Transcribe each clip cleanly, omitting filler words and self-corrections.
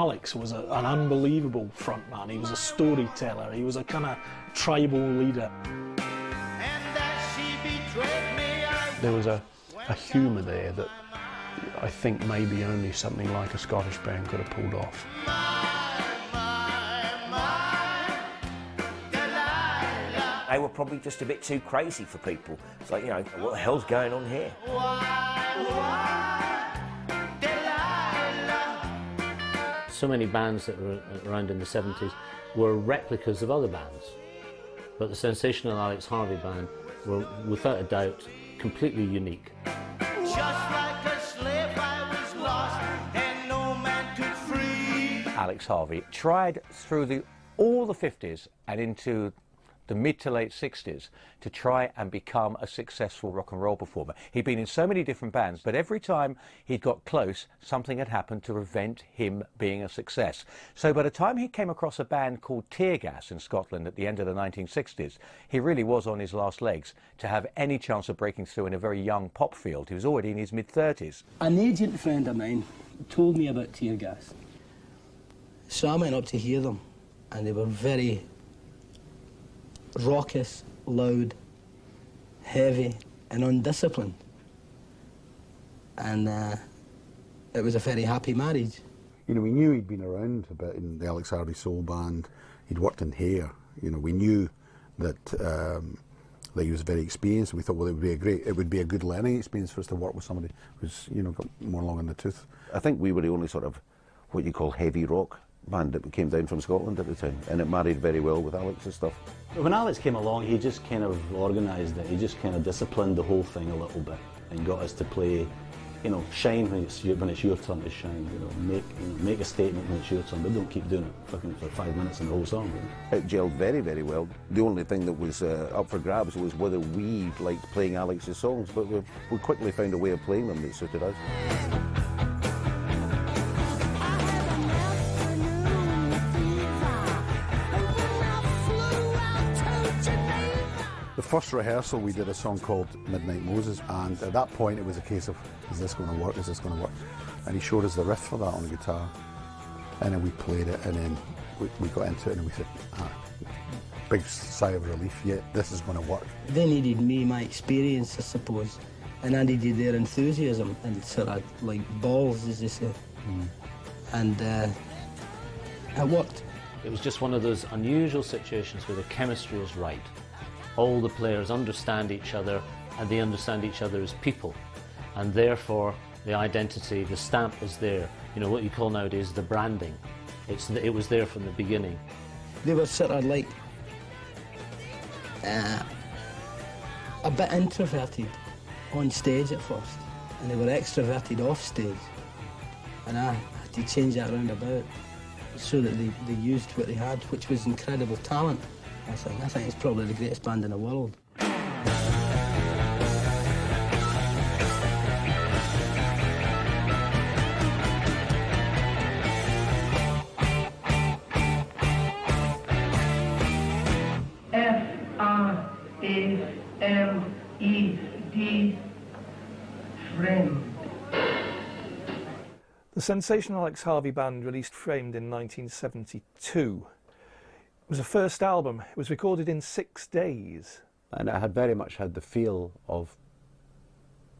Alex was an unbelievable frontman. He was a storyteller. He was a kind of tribal leader. There was a humour there that I think maybe only something like a Scottish band could have pulled off. They were probably just a bit too crazy for people. It's like, you know, what the hell's going on here? So many bands that were around in the 70s were replicas of other bands. But the Sensational Alex Harvey band were, without a doubt, completely unique. Just like a slave I was lost and no man could free. Alex Harvey tried through all the 50s and into the mid to late 60s to try and become a successful rock and roll performer. He'd been in so many different bands, but every time he'd got close, something had happened to prevent him being a success. So by the time he came across a band called Tear Gas in Scotland at the end of the 1960s, he really was on his last legs to have any chance of breaking through in a very young pop field. He was already in his mid-30s. An agent friend of mine told me about Tear Gas. So I went up to hear them, and they were very raucous, loud, heavy and undisciplined. And it was a very happy marriage. You know, we knew he'd been around a bit in the Alex Harvey Soul Band. He'd worked in hair. You know, we knew that that he was very experienced. We thought, well, it would be a good learning experience for us to work with somebody who's, you know, got more long in the tooth. I think we were the only sort of what you call heavy rock band that came down from Scotland at the time, and it married very well with Alex's stuff. When Alex came along, he just kind of organised it. He just kind of disciplined the whole thing a little bit and got us to play, you know, shine when it's your turn to shine. You know, make a statement when it's your turn, but don't keep doing it fucking for 5 minutes in the whole song. You know? It gelled very, very well. The only thing that was up for grabs was whether we liked playing Alex's songs, but we quickly found a way of playing them that suited us. The first rehearsal we did a song called Midnight Moses, and at that point it was a case of, is this going to work, is this going to work? And he showed us the riff for that on the guitar, and then we played it, and then we got into it and we said, big sigh of relief, yeah, this is going to work. They needed me, my experience, I suppose, and I needed their enthusiasm and sort of like balls, as they say. And it worked. It was just one of those unusual situations where the chemistry is right. All the players understand each other, and they understand each other as people, and therefore the identity, the stamp is there. You know, what you call nowadays the branding. It was there from the beginning. They were sort of like a bit introverted on stage at first, and they were extroverted off stage, and I had to change that round about so that they used what they had, which was incredible talent. I think it's probably the greatest band in the world. F-R-A-M-E-D, Friend. The Sensational Alex Harvey Band released Framed in 1972. It was a first album. It was recorded in 6 days. And it had very much had the feel of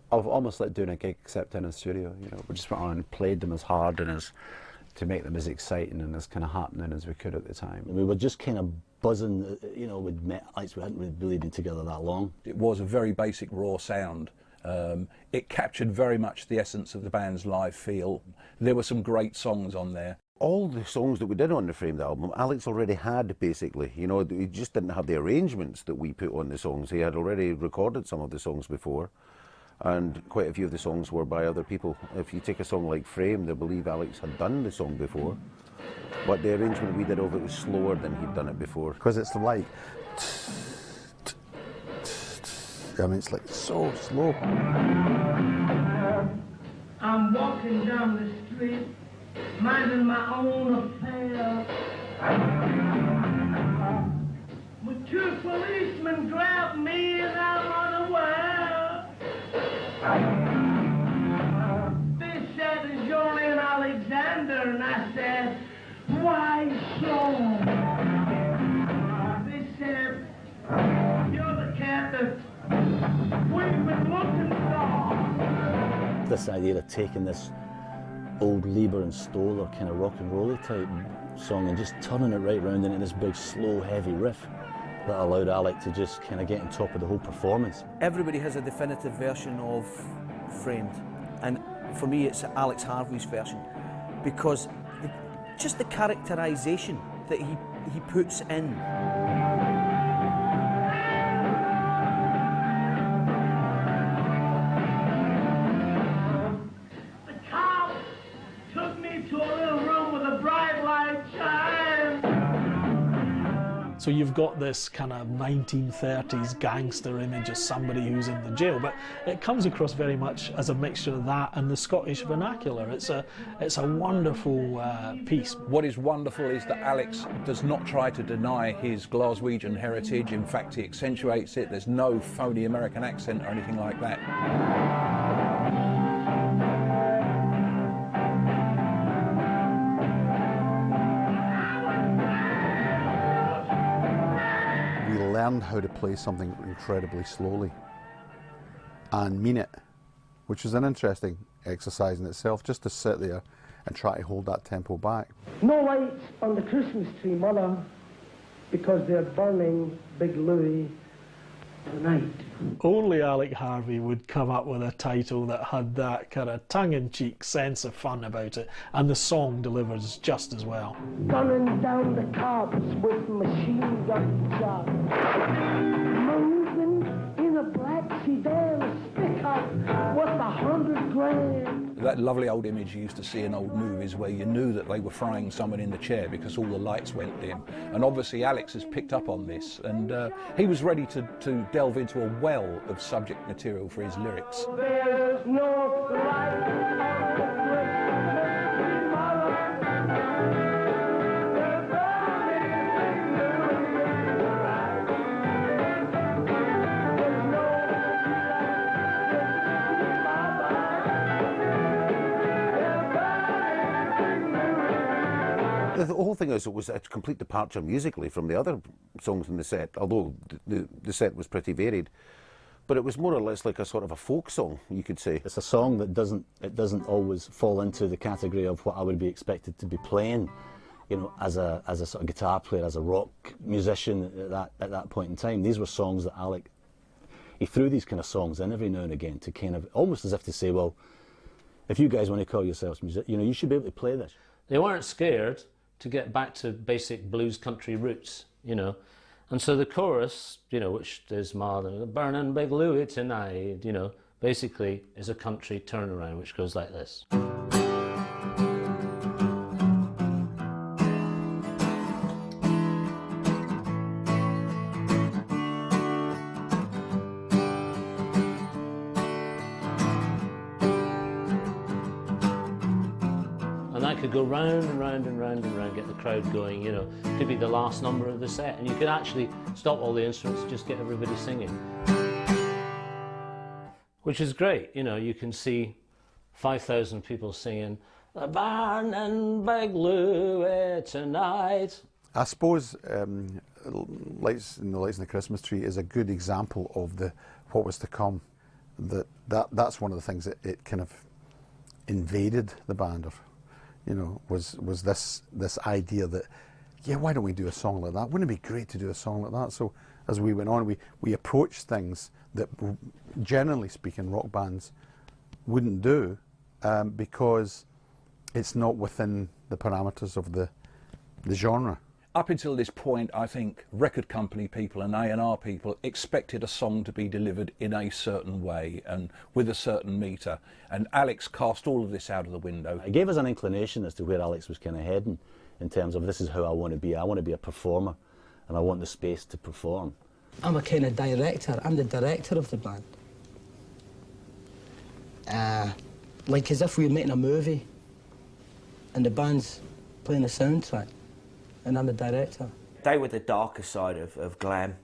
almost like doing a gig except in a studio. You know, we just went on and played them as hard and to make them as exciting and as kind of happening as we could at the time. We were just kind of buzzing, you know, we'd met Alex, we hadn't really been together that long. It was a very basic raw sound. It captured very much the essence of the band's live feel. There were some great songs on there. All the songs that we did on the Framed album, Alex already had, basically. You know, he just didn't have the arrangements that we put on the songs. He had already recorded some of the songs before, and quite a few of the songs were by other people. If you take a song like Framed, I believe Alex had done the song before, but the arrangement we did of it was slower than he'd done it before. Because it's like, I mean, it's like so slow. I'm walking down the street, minding my own affair. But two policemen grabbed me and I'm unaware. They said, "Is your name Alexander?" And I said, This idea of taking this old Lieber and Stoller kind of rock and roll type song and just turning it right round into this big slow heavy riff that allowed Alec to just kind of get on top of the whole performance. Everybody has a definitive version of Framed, and for me it's Alex Harvey's version, because just the characterisation that he puts in. The cop took me to a little room with a bright light shine. So you've got this kind of 1930s gangster image of somebody who's in the jail, but it comes across very much as a mixture of that and the Scottish vernacular. It's a wonderful piece. What is wonderful is that Alex does not try to deny his Glaswegian heritage. In fact, he accentuates it. There's no phony American accent or anything like that. Learned how to play something incredibly slowly and mean it, which is an interesting exercise in itself, just to sit there and try to hold that tempo back. No lights on the Christmas tree, Mother, because they're burning Big Louie tonight. Only Alec Harvey would come up with a title that had that kind of tongue-in-cheek sense of fun about it, and the song delivers just as well. Gunning down the cops with machine gun shots. Moving in a black sedan, stick up with 100 grand. That lovely old image you used to see in old movies where you knew that they were frying someone in the chair because all the lights went dim. And obviously Alex has picked up on this, and he was ready to delve into a well of subject material for his lyrics. There's no light. The whole thing is, it was a complete departure musically from the other songs in the set, although the set was pretty varied. But it was more or less like a sort of a folk song, you could say. It's a song that doesn't always fall into the category of what I would be expected to be playing, you know, as a sort of guitar player, as a rock musician at that point in time. These were songs that Alec, he threw these kind of songs in every now and again to kind of, almost as if to say, well, if you guys want to call yourselves music, you know, you should be able to play this. They weren't scared to get back to basic blues country roots, you know. And so the chorus, you know, which is Mother, burning Big Louie tonight, you know, basically is a country turnaround which goes like this. Could go round and round and round and round, get the crowd going, you know. Could be the last number of the set, and you could actually stop all the instruments and just get everybody singing. Which is great, you know, you can see 5,000 people singing, "The burning Big Louie tonight." I suppose Lights in the Christmas Tree is a good example of what was to come. That's one of the things that it kind of invaded the band of. You know, was this idea that, yeah, why don't we do a song like that? Wouldn't it be great to do a song like that? So as we went on, we approached things that, generally speaking, rock bands wouldn't do because it's not within the parameters of the genre. Up until this point, I think record company people and A&R people expected a song to be delivered in a certain way and with a certain metre. And Alex cast all of this out of the window. It gave us an inclination as to where Alex was kind of heading in terms of this is how I want to be. I want to be a performer and I want the space to perform. I'm a kind of director. I'm the director of the band. Like as if we were making a movie and the band's playing the soundtrack. And I'm the director. They were the darker side of glam,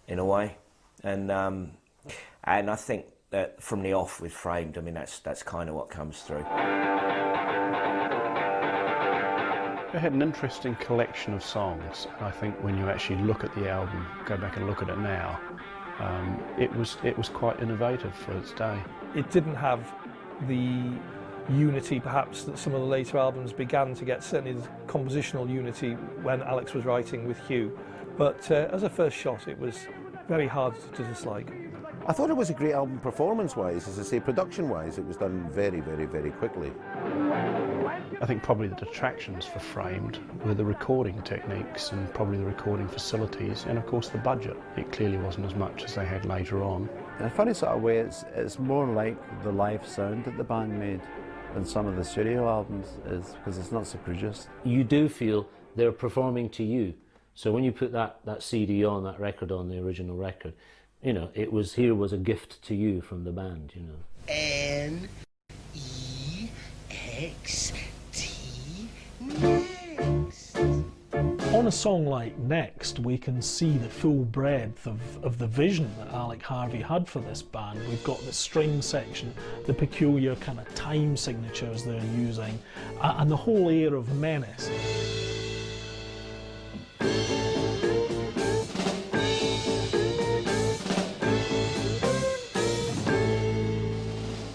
in a way, and I think that from the off with Framed, I mean that's kind of what comes through. It had an interesting collection of songs, and I think when you actually look at the album, go back and look at it now, It was quite innovative for its day. It didn't have the unity perhaps that some of the later albums began to get, certainly the compositional unity when Alex was writing with Hugh, but as a first shot it was very hard to dislike. I thought it was a great album performance-wise. As I say, production-wise, it was done very, very, very quickly. I think probably the detractions for Framed were the recording techniques and probably the recording facilities, and of course the budget. It clearly wasn't as much as they had later on. In a funny sort of way, it's more like the live sound that the band made than some of the studio albums is, because it's not so produced. You do feel they're performing to you. So when you put that CD on, that record on, the original record, you know, here was a gift to you from the band, you know. N-E-X-T, next. On a song like Next, we can see the full breadth of the vision that Alex Harvey had for this band. We've got the string section, the peculiar kind of time signatures they're using, and the whole air of menace.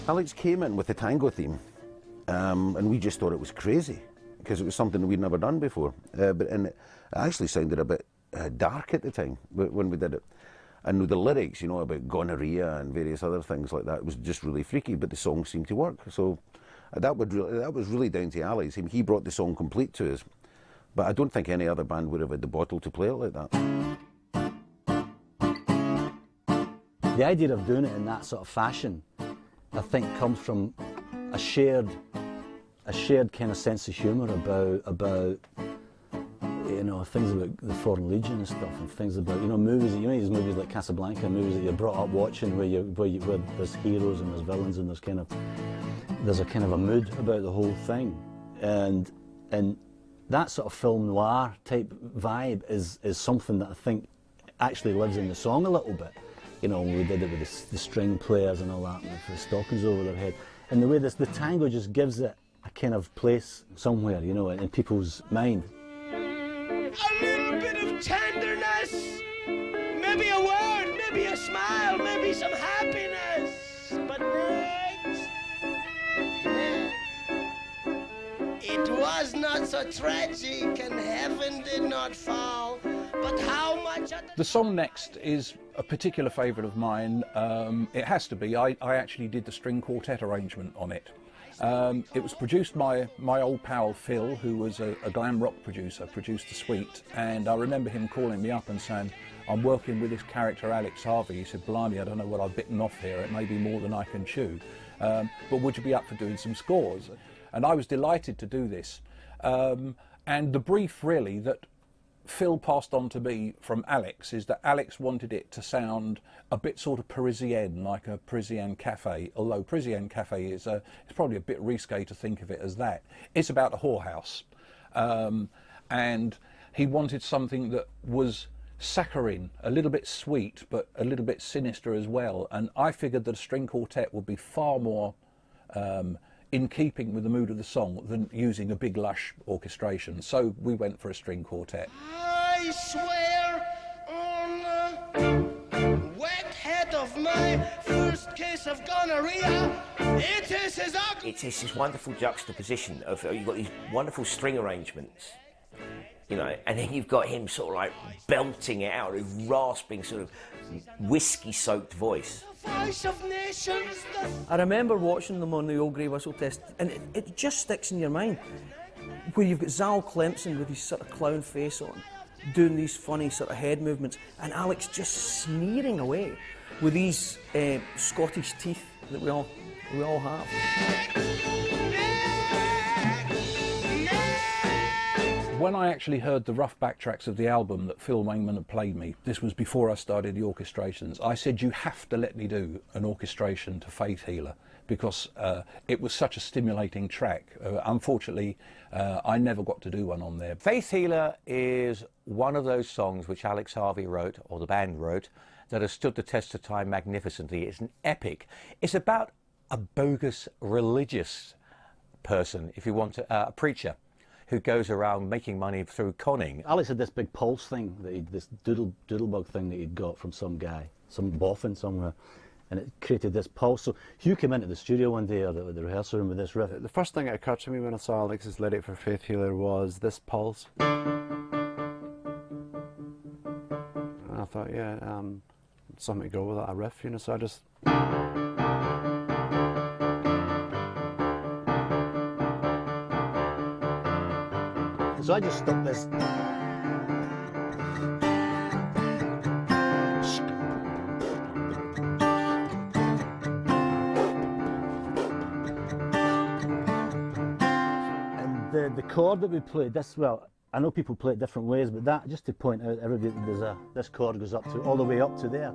Alex came in with the tango theme, and we just thought it was crazy, because it was something we'd never done before. And it actually sounded a bit dark at the time when we did it. And with the lyrics, you know, about gonorrhea and various other things like that, it was just really freaky, but the song seemed to work. So that was really down to Alex. He brought the song complete to us. But I don't think any other band would have had the bottle to play it like that. The idea of doing it in that sort of fashion, I think, comes from a shared kind of sense of humour about you know, things about the Foreign Legion and stuff, and things about, you know, movies, you know, these movies like Casablanca, movies that you're brought up watching, where there's heroes and there's villains, and there's a kind of a mood about the whole thing, and that sort of film noir type vibe is something that I think actually lives in the song a little bit. You know, we did it with the string players and all that, and the stockings over their head. And the way the tango just gives it a kind of place somewhere, you know, in people's mind. A little bit of tenderness, maybe a word, maybe a smile, maybe some happiness. But next, it was not so tragic, and heaven did not fall. But how much... The song Next is a particular favourite of mine. It has to be. I actually did the string quartet arrangement on it. It was produced by my old pal Phil, who was a glam rock producer, produced the suite, and I remember him calling me up and saying, I'm working with this character Alex Harvey. He said, blimey, I don't know what I've bitten off here, it may be more than I can chew, but would you be up for doing some scores? And I was delighted to do this. And the brief really that Phil passed on to me from Alex is that Alex wanted it to sound a bit sort of Parisienne, like a Parisienne cafe, although Parisienne cafe is it's probably a bit risque to think of it as that. It's about a whorehouse, and he wanted something that was saccharine, a little bit sweet, but a little bit sinister as well, and I figured that a string quartet would be far more in keeping with the mood of the song than using a big lush orchestration. So we went for a string quartet. I swear on the wet head of my first case of gonorrhea, it is his ugly... It's this wonderful juxtaposition of, you've got these wonderful string arrangements, you know, and then you've got him sort of like belting it out, a rasping sort of whiskey-soaked voice. Voice of nations. I remember watching them on the old Grey Whistle Test, and it just sticks in your mind, where you've got Zal Cleminson with his sort of clown face on, doing these funny sort of head movements, and Alex just sneering away with these Scottish teeth that we all have. When I actually heard the rough backtracks of the album that Phil Wayman had played me, this was before I started the orchestrations, I said, you have to let me do an orchestration to Faith Healer, because it was such a stimulating track. Unfortunately, I never got to do one on there. Faith Healer is one of those songs which Alex Harvey wrote, or the band wrote, that has stood the test of time magnificently. It's an epic. It's about a bogus religious person, if you want to, a preacher, who goes around making money through conning. Alex had this big pulse thing, this doodlebug thing that he'd got from some guy, some boffin somewhere, and it created this pulse. So Hugh came into the studio one day, or the rehearsal room, with this riff. The first thing that occurred to me when I saw Alex's lyric for Faith Healer was this pulse. And I thought, yeah, something to go with that, a riff, you know, so I just... So I just stuck this. And the chord that we played, this, well, I know people play it different ways, but that, just to point out everybody, this chord goes up to, all the way up to there.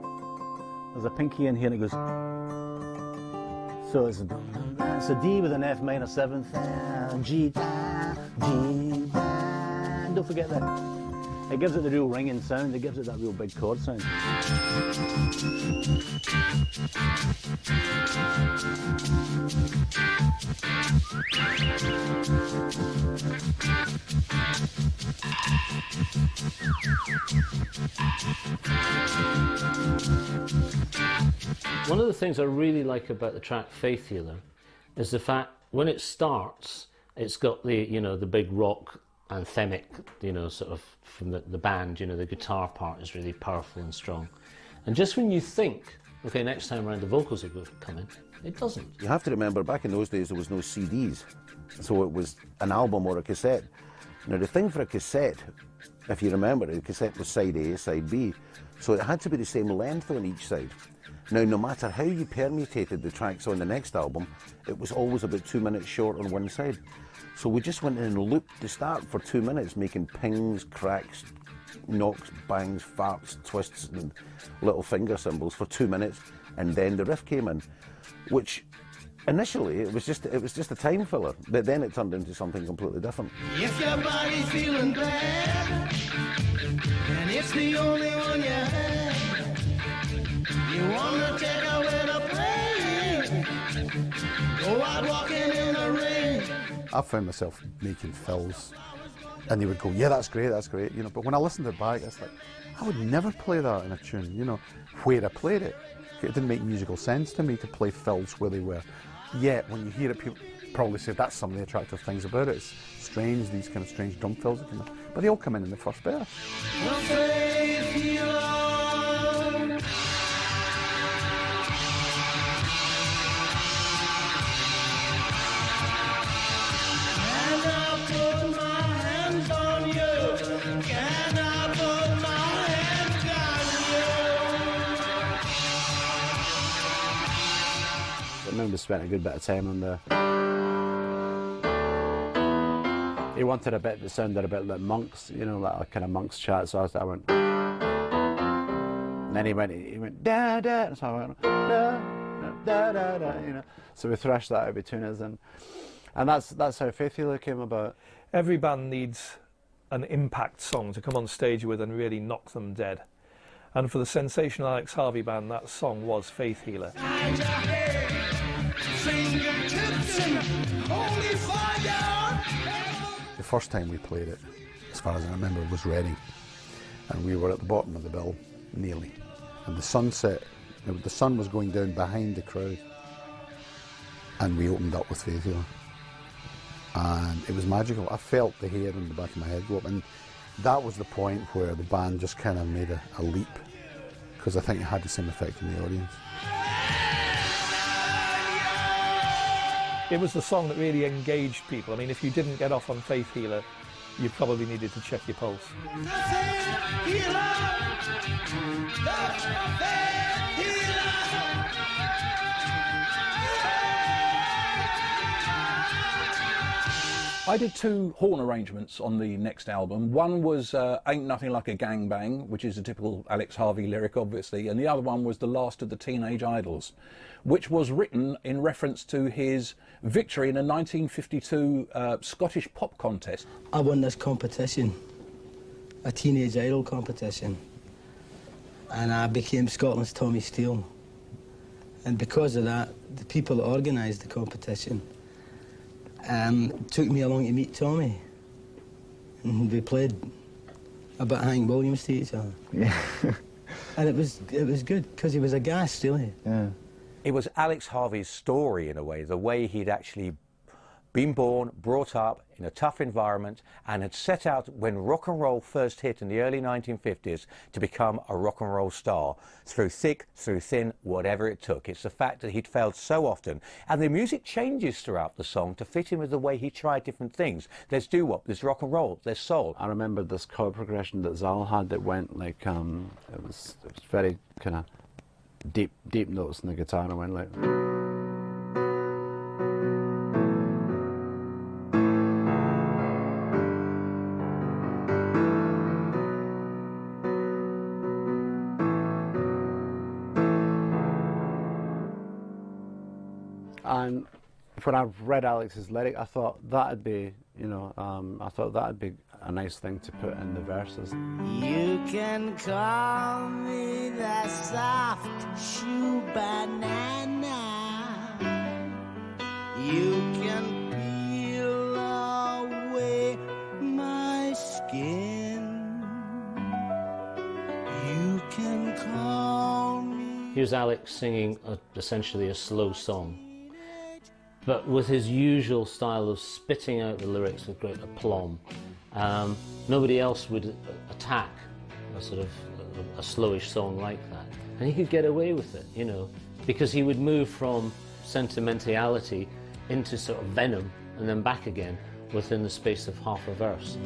There's a pinky in here and it goes, so it's a D with an F minor 7th, G, G, don't forget that. It gives it the real ringing sound, it gives it that real big chord sound. One of the things I really like about the track Faith Healer is the fact when it starts, it's got the, you know, the big rock anthemic, you know, sort of from the band, you know, the guitar part is really powerful and strong. And just when you think, okay, next time around the vocals are going to come in, it doesn't. You have to remember, back in those days there was no CDs, so it was an album or a cassette. Now the thing for a cassette, if you remember, the cassette was side A, side B, so it had to be the same length on each side. Now, no matter how you permutated the tracks on the next album, it was always about 2 minutes short on one side. So we just went in and looped the start for 2 minutes, making pings, cracks, knocks, bangs, farts, twists, and little finger cymbals for 2 minutes, and then the riff came in, which initially it was just a time filler, but then it turned into something completely different. If your body's feeling glad, and it's the only one you have, you wanna take away the pain, go out walking in the rain. I found myself making fills, and they would go, yeah, that's great, you know, but when I listened to it back, it's like, I would never play that in a tune, you know, where I played it. It didn't make musical sense to me to play fills where they were. Yet, when you hear it, people probably say that's some of the attractive things about it. It's strange, these kind of strange drum fills, but they all come in the first verse. I remember spent a good bit of time on there. He wanted a bit that sounded a bit like Monks, you know, like a kind of Monks chat, so I went... And then he went da da, so I went da da da da, you know. So we thrashed that out between us, and that's how Faith Healer came about. Every band needs an impact song to come on stage with and really knock them dead. And for the Sensational Alex Harvey band, that song was Faith Healer. The first time we played it, as far as I remember, was Reading, and we were at the bottom of the bill, nearly, and the sun was going down behind the crowd, and we opened up with Faith Healer, and it was magical. I felt the hair on the back of my head go up, and that was the point where the band just kind of made a leap, because I think it had the same effect in the audience. It was the song that really engaged people. I mean, if you didn't get off on Faith Healer, you probably needed to check your pulse. I did 2 horn arrangements on the next album. One was Ain't Nothing Like a Gangbang, which is a typical Alex Harvey lyric, obviously, and the other one was The Last of the Teenage Idols, which was written in reference to his victory in a 1952 Scottish pop contest. I won this competition, a Teenage Idol competition, and I became Scotland's Tommy Steele. And because of that, the people that organised the competition took me along to meet Tommy. And we played a bit of Hank Williams to each other. Yeah. And it was good, because he was a gas, really. Yeah. It was Alex Harvey's story, in a way, the way he'd actually been born, brought up in a tough environment, and had set out when rock and roll first hit in the early 1950s to become a rock and roll star, through thick, through thin, whatever it took. It's the fact that he'd failed so often, and the music changes throughout the song to fit in with the way he tried different things. There's doo-wop, there's rock and roll, there's soul. I remember this chord progression that Zal had that went like, it was very kind of deep notes in the guitar, and it went like... And when I read Alex's lyric, I thought that'd be, you know, I thought that'd be a nice thing to put in the verses. You can call me the soft shoe banana. You can peel away my skin. You can call me. Here's Alex singing essentially a slow song, but with his usual style of spitting out the lyrics with great aplomb. Nobody else would attack a sort of a slowish song like that. And he could get away with it, you know, because he would move from sentimentality into sort of venom and then back again within the space of half a verse.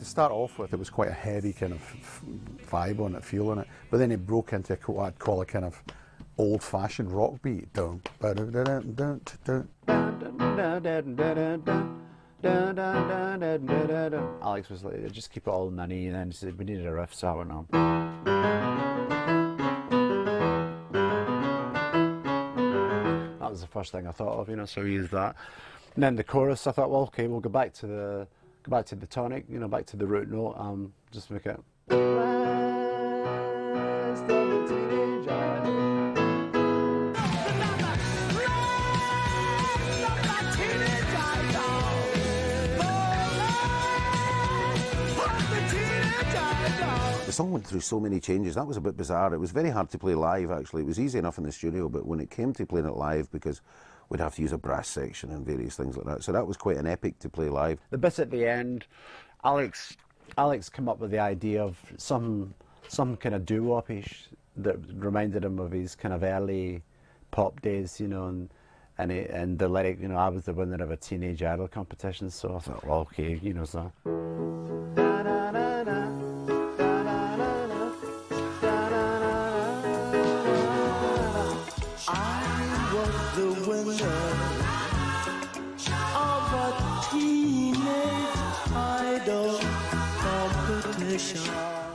Start off with, it was quite a heavy kind of vibe on it, feel on it, but then it broke into what I'd call a kind of old-fashioned rock beat. Dun, dun, dun, dun, dun, dun. Alex was like, just keep it all in the knee, and then he said, we needed a riff, so I went on. That was the first thing I thought of, you know, so we used that. And then the chorus, I thought, well, okay, we'll go back to the tonic, you know, back to the root note, just make it. The song went through so many changes. That was a bit bizarre. It was very hard to play live, actually. It was easy enough in the studio, but when it came to playing it live, because we'd have to use a brass section and various things like that. So that was quite an epic to play live. The bit at the end, Alex came up with the idea of some kind of doo-wop-ish that reminded him of his kind of early pop days, you know, and the lyric, you know, I was the winner of a Teenage Idol competition, so I thought, well, okay, you know, so.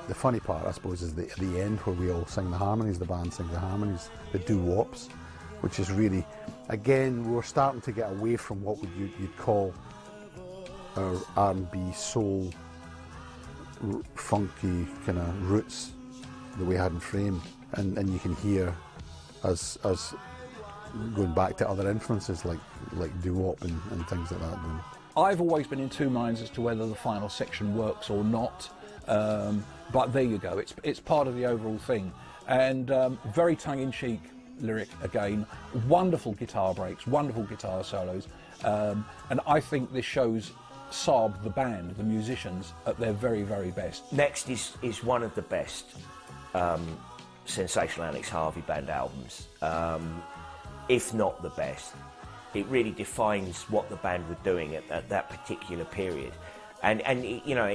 The funny part, I suppose, is the end where we all sing the harmonies, the band sings the harmonies, the doo-wops, which is really, again, we're starting to get away from what you'd call our R&B, soul, funky kind of roots that we had in Frame, and you can hear us going back to other influences like doo-wop and things like that. I've always been in two minds as to whether the final section works or not, but there you go, it's part of the overall thing. And very tongue-in-cheek lyric again, wonderful guitar breaks, wonderful guitar solos, and I think this shows SAHB, the band, the musicians, at their very, very best. Next is one of the best Sensational Alex Harvey band albums, if not the best. It really defines what the band were doing at that particular period, and you know,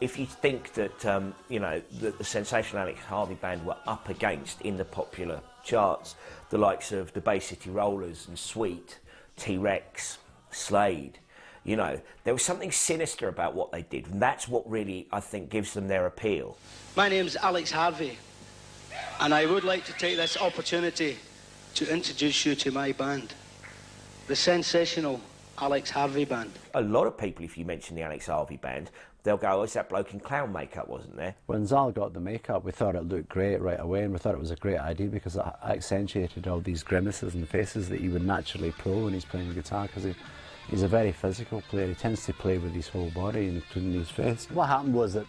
if you think that you know, the Sensational Alex Harvey band were up against in the popular charts the likes of the Bay City Rollers and Sweet, T-Rex, Slade, you know, there was something sinister about what they did, and that's what really, I think, gives them their appeal. My name's Alex Harvey, and I would like to take this opportunity to introduce you to my band, the Sensational Alex Harvey band. A lot of people, if you mention the Alex Harvey band, they'll go, oh, it's that bloke in clown makeup, wasn't there? When Zal got the makeup, we thought it looked great right away, and we thought it was a great idea because it accentuated all these grimaces and faces that he would naturally pull when he's playing the guitar, because he's a very physical player. He tends to play with his whole body, including his face. What happened was that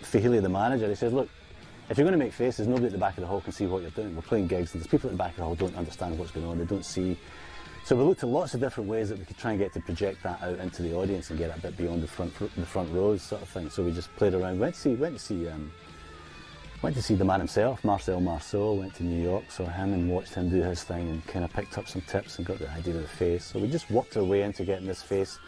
Fahili, the manager, he says, look, if you're going to make faces, nobody at the back of the hall can see what you're doing. We're playing gigs, and there's people at the back of the hall who don't understand what's going on, they don't see. So we looked at lots of different ways that we could try and get to project that out into the audience and get it a bit beyond the front rows sort of thing. So we just played around, went to see the man himself, Marcel Marceau, went to New York, saw him and watched him do his thing and kind of picked up some tips and got the idea of the face. So we just worked our way into getting this face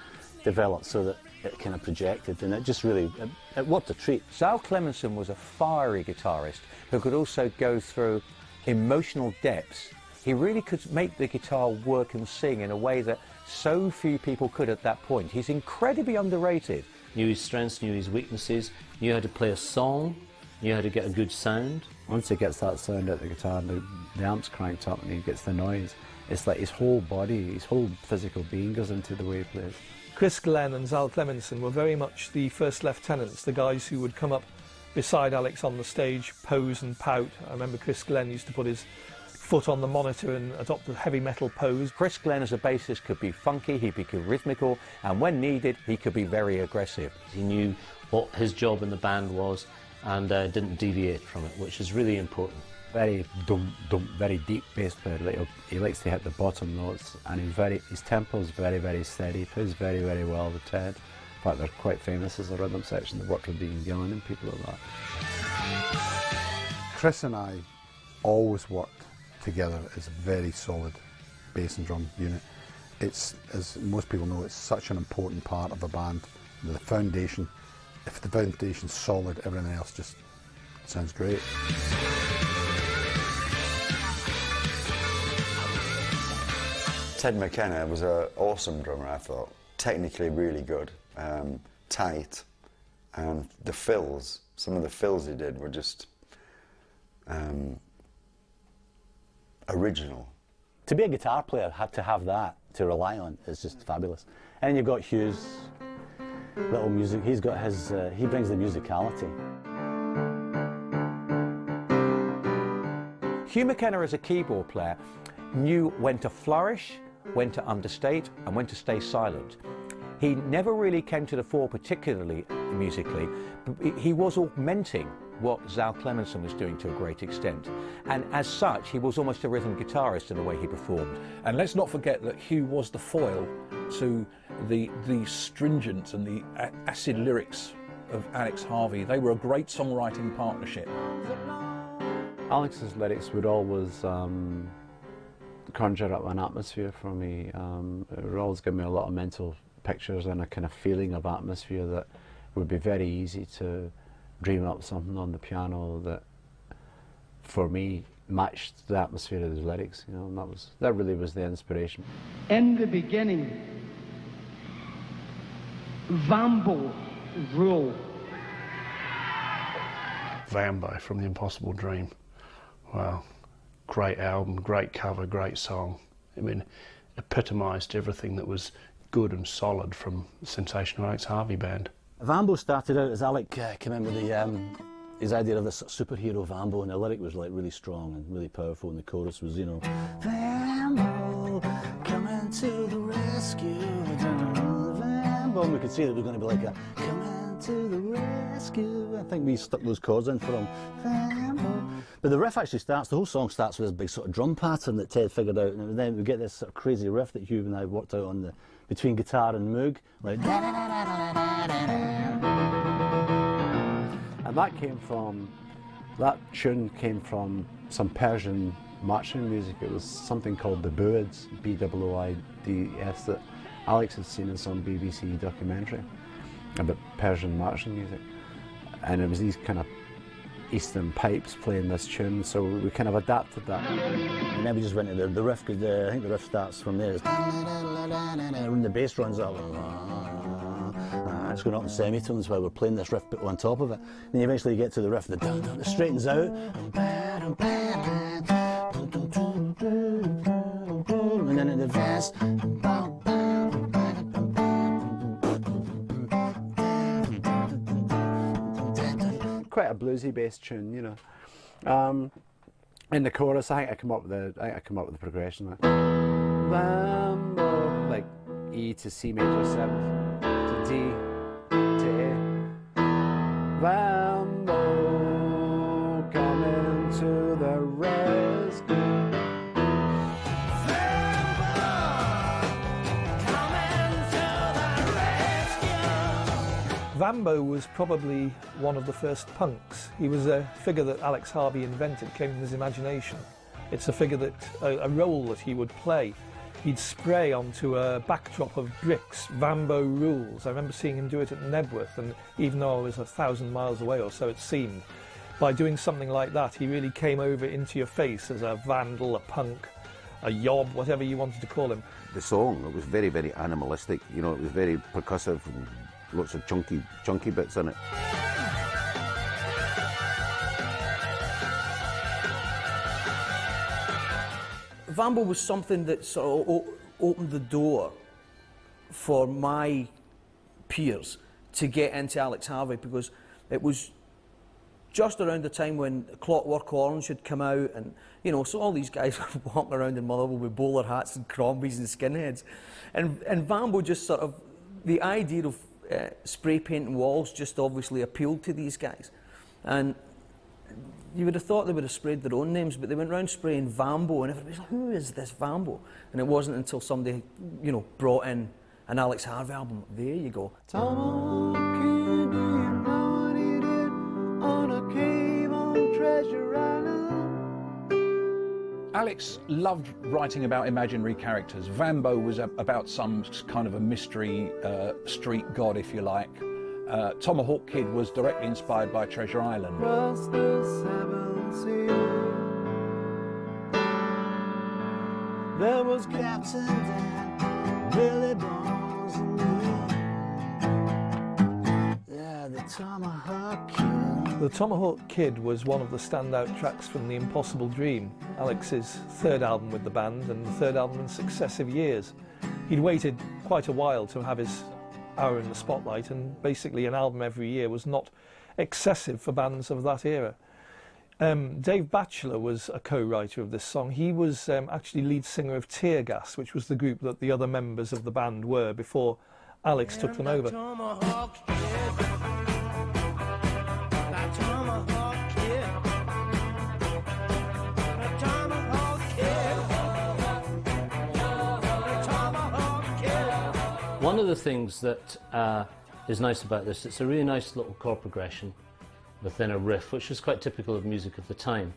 developed so that it kind of projected, and it just really, it worked a treat. Zal Cleminson was a fiery guitarist who could also go through emotional depths. He really could make the guitar work and sing in a way that so few people could at that point. He's incredibly underrated. Knew his strengths, knew his weaknesses, knew how to play a song, knew how to get a good sound. Once he gets that sound out the guitar and the amp's cranked up and he gets the noise, it's like his whole body, his whole physical being goes into the way he plays. Chris Glenn and Zal Cleminson were very much the first lieutenants, the guys who would come up beside Alex on the stage, pose and pout. I remember Chris Glenn used to put his foot on the monitor and adopt a heavy metal pose. Chris Glenn as a bassist could be funky, he'd be rhythmical, and when needed, he could be very aggressive. He knew what his job in the band was and didn't deviate from it, which is really important. Very very deep bass player. Like he likes to hit the bottom notes, and his tempo's very, very steady. He plays very, very well with Ted. In fact, they're quite famous as a rhythm section. They worked with Dean Gillan and people like that. Chris and I always worked together as a very solid bass and drum unit. It's, as most people know, it's such an important part of a band. The foundation, if the foundation's solid, everything else just sounds great. Ted Mckenna was an awesome drummer, I thought. Technically really good, tight, and the fills, some of the fills he did were just original. To be a guitar player, had to have that to rely on. It's just fabulous. And you've got Hugh's little music. He's got his, he brings the musicality. Hugh Mckenna as a keyboard player knew when to flourish, when to understate, and when to stay silent. He never really came to the fore particularly musically, but he was augmenting what Zal Cleminson was doing to a great extent. And as such, he was almost a rhythm guitarist in the way he performed. And let's not forget that Hugh was the foil to the stringent and the acid lyrics of Alex Harvey. They were a great songwriting partnership. Alex's lyrics would always conjure up an atmosphere for me. It would always give me a lot of mental pictures and a kind of feeling of atmosphere that would be very easy to dream up something on the piano that, for me, matched the atmosphere of his lyrics. You know, and that really was the inspiration. In the beginning, Vambo rule. Vambo from The Impossible Dream. Wow. Great album, great cover, great song. I mean, epitomised everything that was good and solid from the Sensational Alex Harvey band. Vambo started out as Alec came in with his idea of this superhero Vambo, and the lyric was like really strong and really powerful, and the chorus was, you know, Vambo, coming to the rescue, Vambo. And we could see that we were going to be like a coming to the rescue. I think we stuck those chords in for him. Vambo. But the riff actually starts, the whole song starts with this big sort of drum pattern that Ted figured out, and then we get this sort of crazy riff that Hugh and I worked out on between guitar and moog, like. And that tune came from some Persian marching music. It was something called the Booids, B-O-O-I-D-S, that Alex had seen in some BBC documentary about Persian marching music. And it was these kind of Eastern pipes playing this tune, so we kind of adapted that. And then we just went to the riff, because I think the riff starts from there. When the bass runs up, it's going up in semitones while we're playing this riff but on top of it. Then eventually you get to the riff, it straightens out. And then in the verse, bluesy bass tune, you know. In the chorus, I think I come up with the progression. Like, Vambo, like E to C major 7th to D to A. Vambo, coming to the rescue. Vambo was probably one of the first punks. He was a figure that Alex Harvey invented, came from his imagination. It's a figure that, a role that he would play. He'd spray onto a backdrop of bricks, Vambo rules. I remember seeing him do it at Nebworth, and even though I was 1,000 miles away or so it seemed, by doing something like that, he really came over into your face as a vandal, a punk, a yob, whatever you wanted to call him. The song, it was very, very animalistic, you know, it was very percussive and lots of chunky bits in it. Vambo was something that sort of opened the door for my peers to get into Alex Harvey, because it was just around the time when Clockwork Orange had come out, and you know, so all these guys were walking around in Motherwell with bowler hats and crombies and skinheads, and Vambo just sort of, the idea of spray painting walls just obviously appealed to these guys, and you would have thought they would have sprayed their own names, but they went around spraying Vambo, and everybody's like, who is this Vambo? And it wasn't until somebody, you know, brought in an Alex Harvey album. There you go. Tomahawk Kid, do you know what he did on a cave on Treasure Island? Alex loved writing about imaginary characters. Vambo was about some kind of a mystery street god, if you like. Tomahawk Kid was directly inspired by Treasure Island. Across the seven seas, there was Captain Dan, Billy Bones, and me. Yeah, the Tomahawk Kid. The Tomahawk Kid was one of the standout tracks from The Impossible Dream, Alex's third album with the band and the third album in successive years. He'd waited quite a while to have his hour in the spotlight, and basically an album every year was not excessive for bands of that era. Dave Batchelor was a co-writer of this song. He was actually lead singer of Tear Gas, which was the group that the other members of the band were before Alex took them over. One of the things that is nice about this, it's a really nice little chord progression within a riff, which was quite typical of music of the time.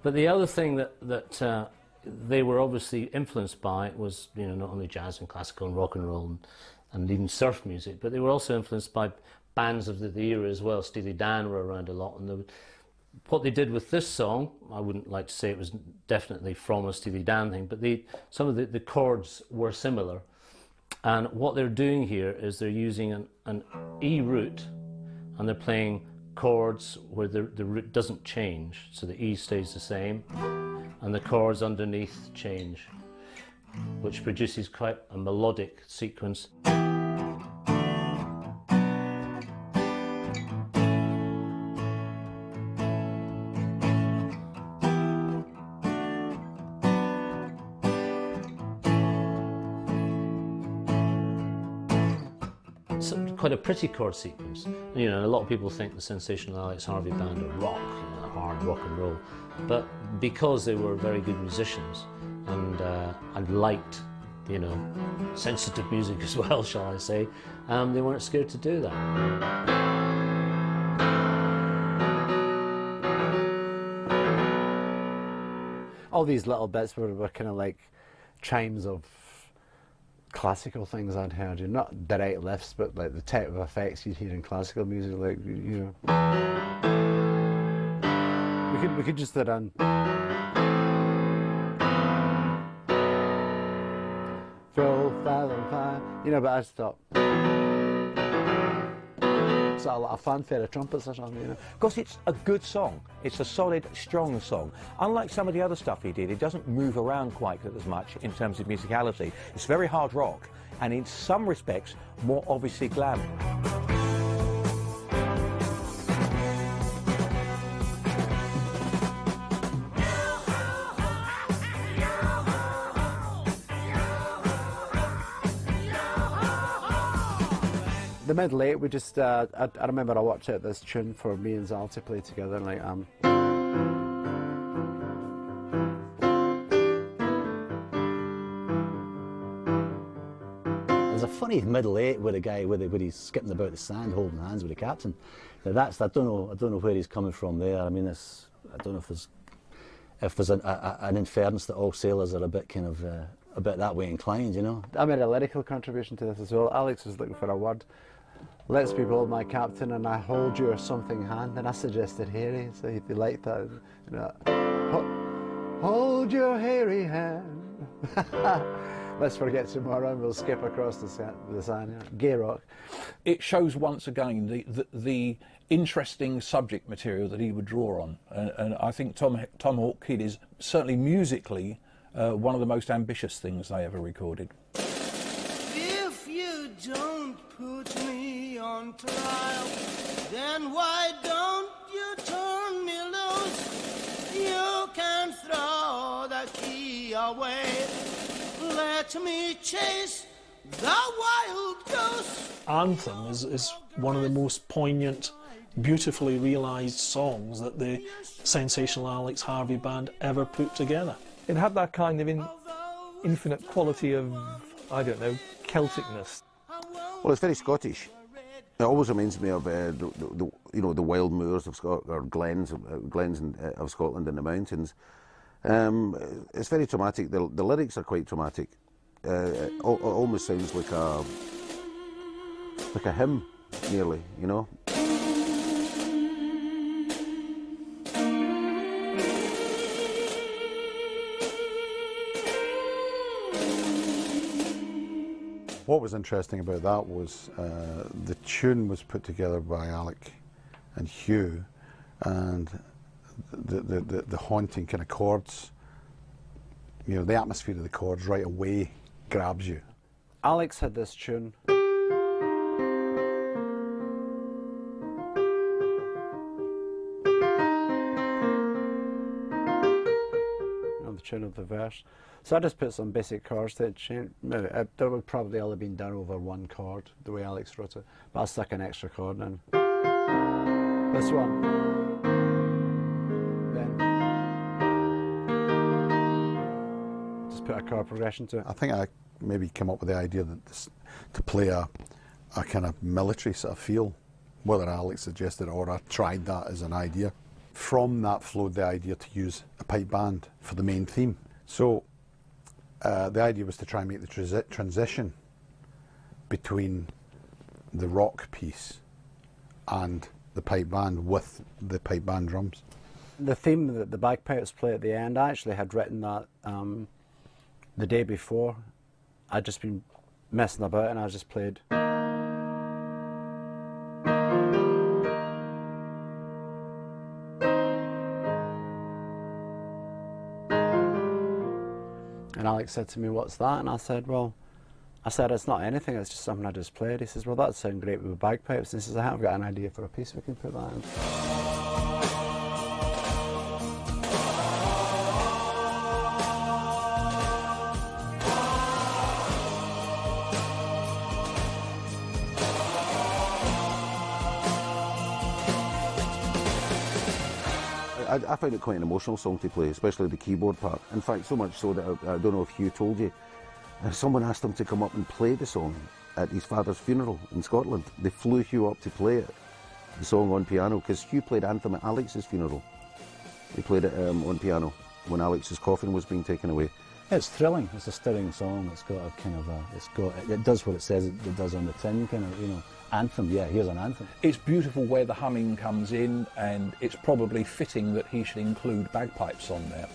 But the other thing that they were obviously influenced by was, you know, not only jazz and classical and rock and roll and even surf music, but they were also influenced by bands of the era as well. Steely Dan were around a lot, and what they did with this song, I wouldn't like to say it was definitely from a Steely Dan thing, but some of the chords were similar. And what they're doing here is they're using an E root, and they're playing chords where the root doesn't change, so the E stays the same, and the chords underneath change, which produces quite a melodic sequence. Quite a pretty chord sequence. You know, a lot of people think the Sensational Alex Harvey band are rock, you know, hard rock and roll, but because they were very good musicians and liked, you know, sensitive music as well, shall I say, they weren't scared to do that. All these little bits were kind of like chimes of classical things I'd heard, you know, not direct lifts, but like the type of effects you'd hear in classical music, like, you know. We could just have done throw fire, you know, but I stopped. A lot of fanfare of trumpets or something, you know. Because it's a good song. It's a solid, strong song. Unlike some of the other stuff he did, it doesn't move around quite as much in terms of musicality. It's very hard rock, and in some respects, more obviously glam. The middle eight, we just, I remember I worked out this tune for me and Zal to play together, like, There's a funny middle eight with a guy where he's skipping about the sand, holding hands with the captain. Now that's, I don't know where he's coming from there. I mean, I don't know if there's an inference that all sailors are a bit kind of a bit that way inclined, you know. I made a lyrical contribution to this as well. Alex was looking for a word. Let's be bold, my captain, and I hold your something hand. And I suggested hairy, so if you like that, you know, hold your hairy hand. Let's forget tomorrow and we'll skip across the sand. Yeah. Gay rock. It shows once again the interesting subject material that he would draw on, and I think Tomahawk Kid is certainly musically one of the most ambitious things they ever recorded. If you don't put me on trial, then why don't you turn me loose? You can throw the key away. Let me chase the wild goose. Anthem is one of the most poignant, beautifully realised songs that the Sensational Alex Harvey band ever put together. It had that kind of infinite quality of, I don't know, Celticness. Well, it's very Scottish. It always reminds me of the wild moors of Scotland, or glens of Scotland in the mountains. It's very dramatic. The lyrics are quite dramatic. It almost sounds like a hymn, nearly, you know. What was interesting about that was the tune was put together by Alec and Hugh, and the haunting kind of chords, you know, the atmosphere of the chords right away grabs you. Alex had this tune. On the tune of the verse. So I just put some basic chords to it. There would probably only been done over one chord, the way Alex wrote it. But I stuck an extra chord in. This one. Then just put a chord progression to it. I think I maybe came up with the idea that to play a kind of military sort of feel, whether Alex suggested it or I tried that as an idea. From that flowed the idea to use a pipe band for the main theme. So the idea was to try and make the transition between the rock piece and the pipe band with the pipe band drums. The theme that the bagpipes play at the end, I actually had written that the day before. I'd just been messing about and I just played. And Alex said to me, "What's that?" And I said, "It's not anything, it's just something I just played." He says, "Well, that'd sound great with bagpipes." And he says, "I've got an idea for a piece, we can put that in." I found it quite an emotional song to play, especially the keyboard part. In fact, so much so that I don't know if Hugh told you, someone asked him to come up and play the song at his father's funeral in Scotland. They flew Hugh up to play it, the song on piano, because Hugh played Anthem at Alex's funeral. He played it on piano when Alex's coffin was being taken away. It's thrilling. It's a stirring song. It's got a kind of it does what it says it does on the tin, kind of, you know. Anthem, yeah, here's an anthem. It's beautiful where the humming comes in, and it's probably fitting that he should include bagpipes on there.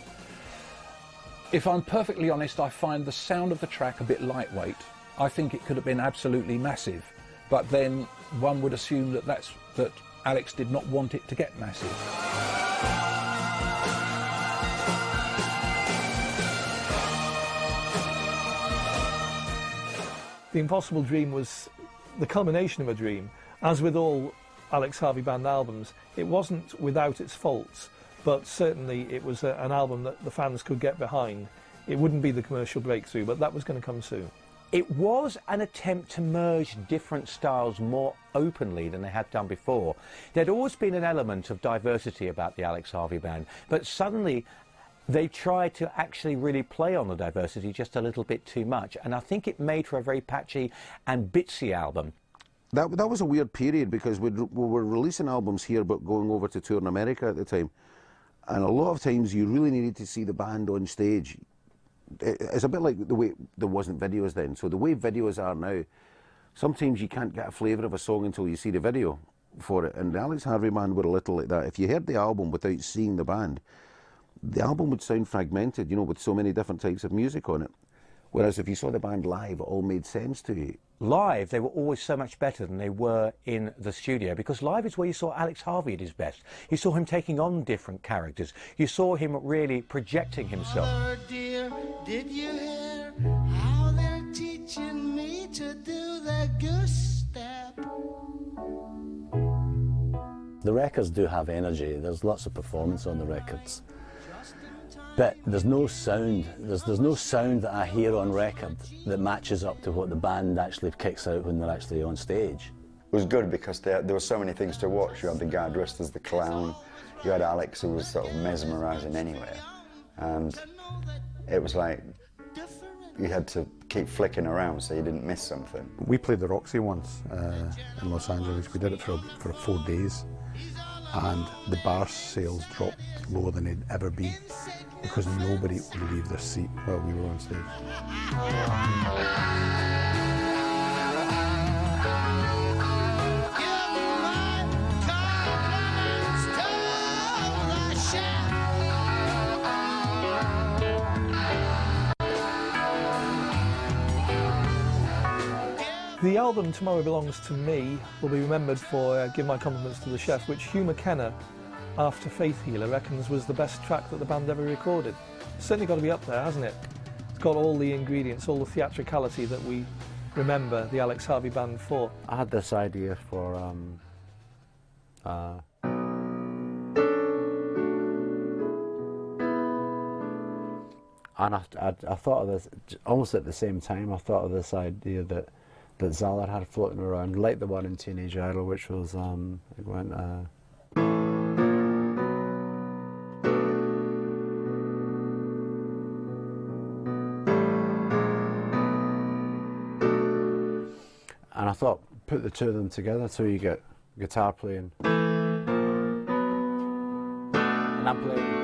If I'm perfectly honest, I find the sound of the track a bit lightweight. I think it could have been absolutely massive, but then one would assume that Alex did not want it to get massive. The Impossible Dream was the culmination of a dream. As with all Alex Harvey Band albums, it wasn't without its faults, but certainly it was an album that the fans could get behind. It wouldn't be the commercial breakthrough, but that was going to come soon. It was an attempt to merge different styles more openly than they had done before. There'd always been an element of diversity about the Alex Harvey Band, but suddenly they tried to actually really play on the diversity just a little bit too much, and I think it made for a very patchy and bitsy album. That was a weird period because we were releasing albums here but going over to tour in America at the time, and a lot of times you really needed to see the band on stage. It's a bit like the way there wasn't videos then, so the way videos are now, sometimes you can't get a flavour of a song until you see the video for it, and the Alex Harvey Band were a little like that. If you heard the album without seeing the band, the album would sound fragmented, you know, with so many different types of music on it. Whereas if you saw the band live, it all made sense to you. Live, they were always so much better than they were in the studio, because live is where you saw Alex Harvey at his best. You saw him taking on different characters. You saw him really projecting himself. Oh dear, did you hear how they're teaching me to do the goose step? The records do have energy. There's lots of performance on the records. But there's no sound. There's no sound that I hear on record that matches up to what the band actually kicks out when they're actually on stage. It was good because there were so many things to watch. You had the guy dressed as the clown. You had Alex, who was sort of mesmerising anyway. And it was like you had to keep flicking around so you didn't miss something. We played the Roxy once in Los Angeles. We did it for 4 days, and the bar sales dropped lower than they'd ever been because nobody would leave their seat while we were on stage. The album Tomorrow Belongs to Me will be remembered for Give My Compliments to the Chef, which Hugh Mckenna, after Faith Healer, reckons was the best track that the band ever recorded. It's certainly got to be up there, hasn't it? It's got all the ingredients, all the theatricality that we remember the Alex Harvey Band for. I had this idea for and I thought of this almost at the same time. I thought of this idea that Zahler had floating around, like the one in Teenage Idol, which was it went. And I thought, put the two of them together so you get guitar playing. And I'm playing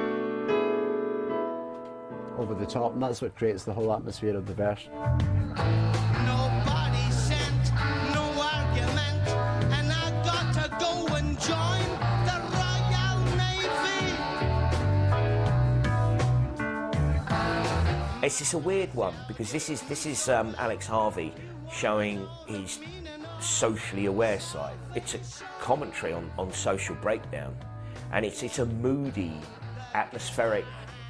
over the top, and that's what creates the whole atmosphere of the verse. Nobody sent, no argument, and I got to go and join the Royal Navy. It's just a weird one because this is Alex Harvey showing his socially aware side. It's a commentary on social breakdown, and it's a moody, atmospheric,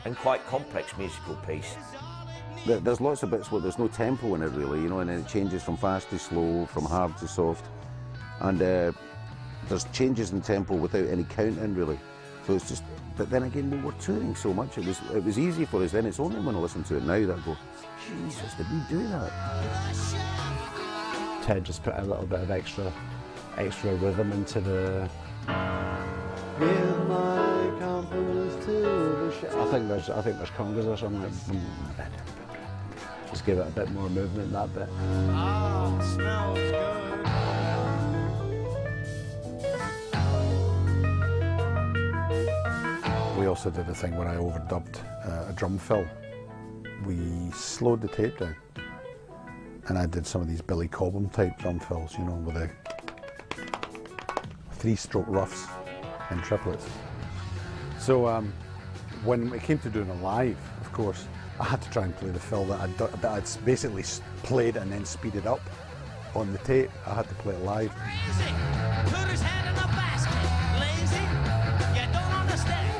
and quite complex musical piece. There's lots of bits where there's no tempo in it really, you know, and then it changes from fast to slow, from hard to soft, and there's changes in tempo without any count-in really. So it's just, but then again, we were touring so much, it was easy for us then. It's only when I listen to it now that I go, Jesus, did we do that? Ted just put a little bit of extra rhythm into the. Give my compliments to the chef. I think there's congas or something. Like, just give it a bit more movement, that bit. Oh, smells good. We also did a thing where I overdubbed a drum fill. We slowed the tape down, and I did some of these Billy Cobham type drum fills, you know, with a 3-stroke roughs and triplets. So when it came to doing it live, of course, I had to try and play the fill that I'd basically played and then speeded up on the tape. I had to play it live. Put his head in a basket. Lazy? You don't understand.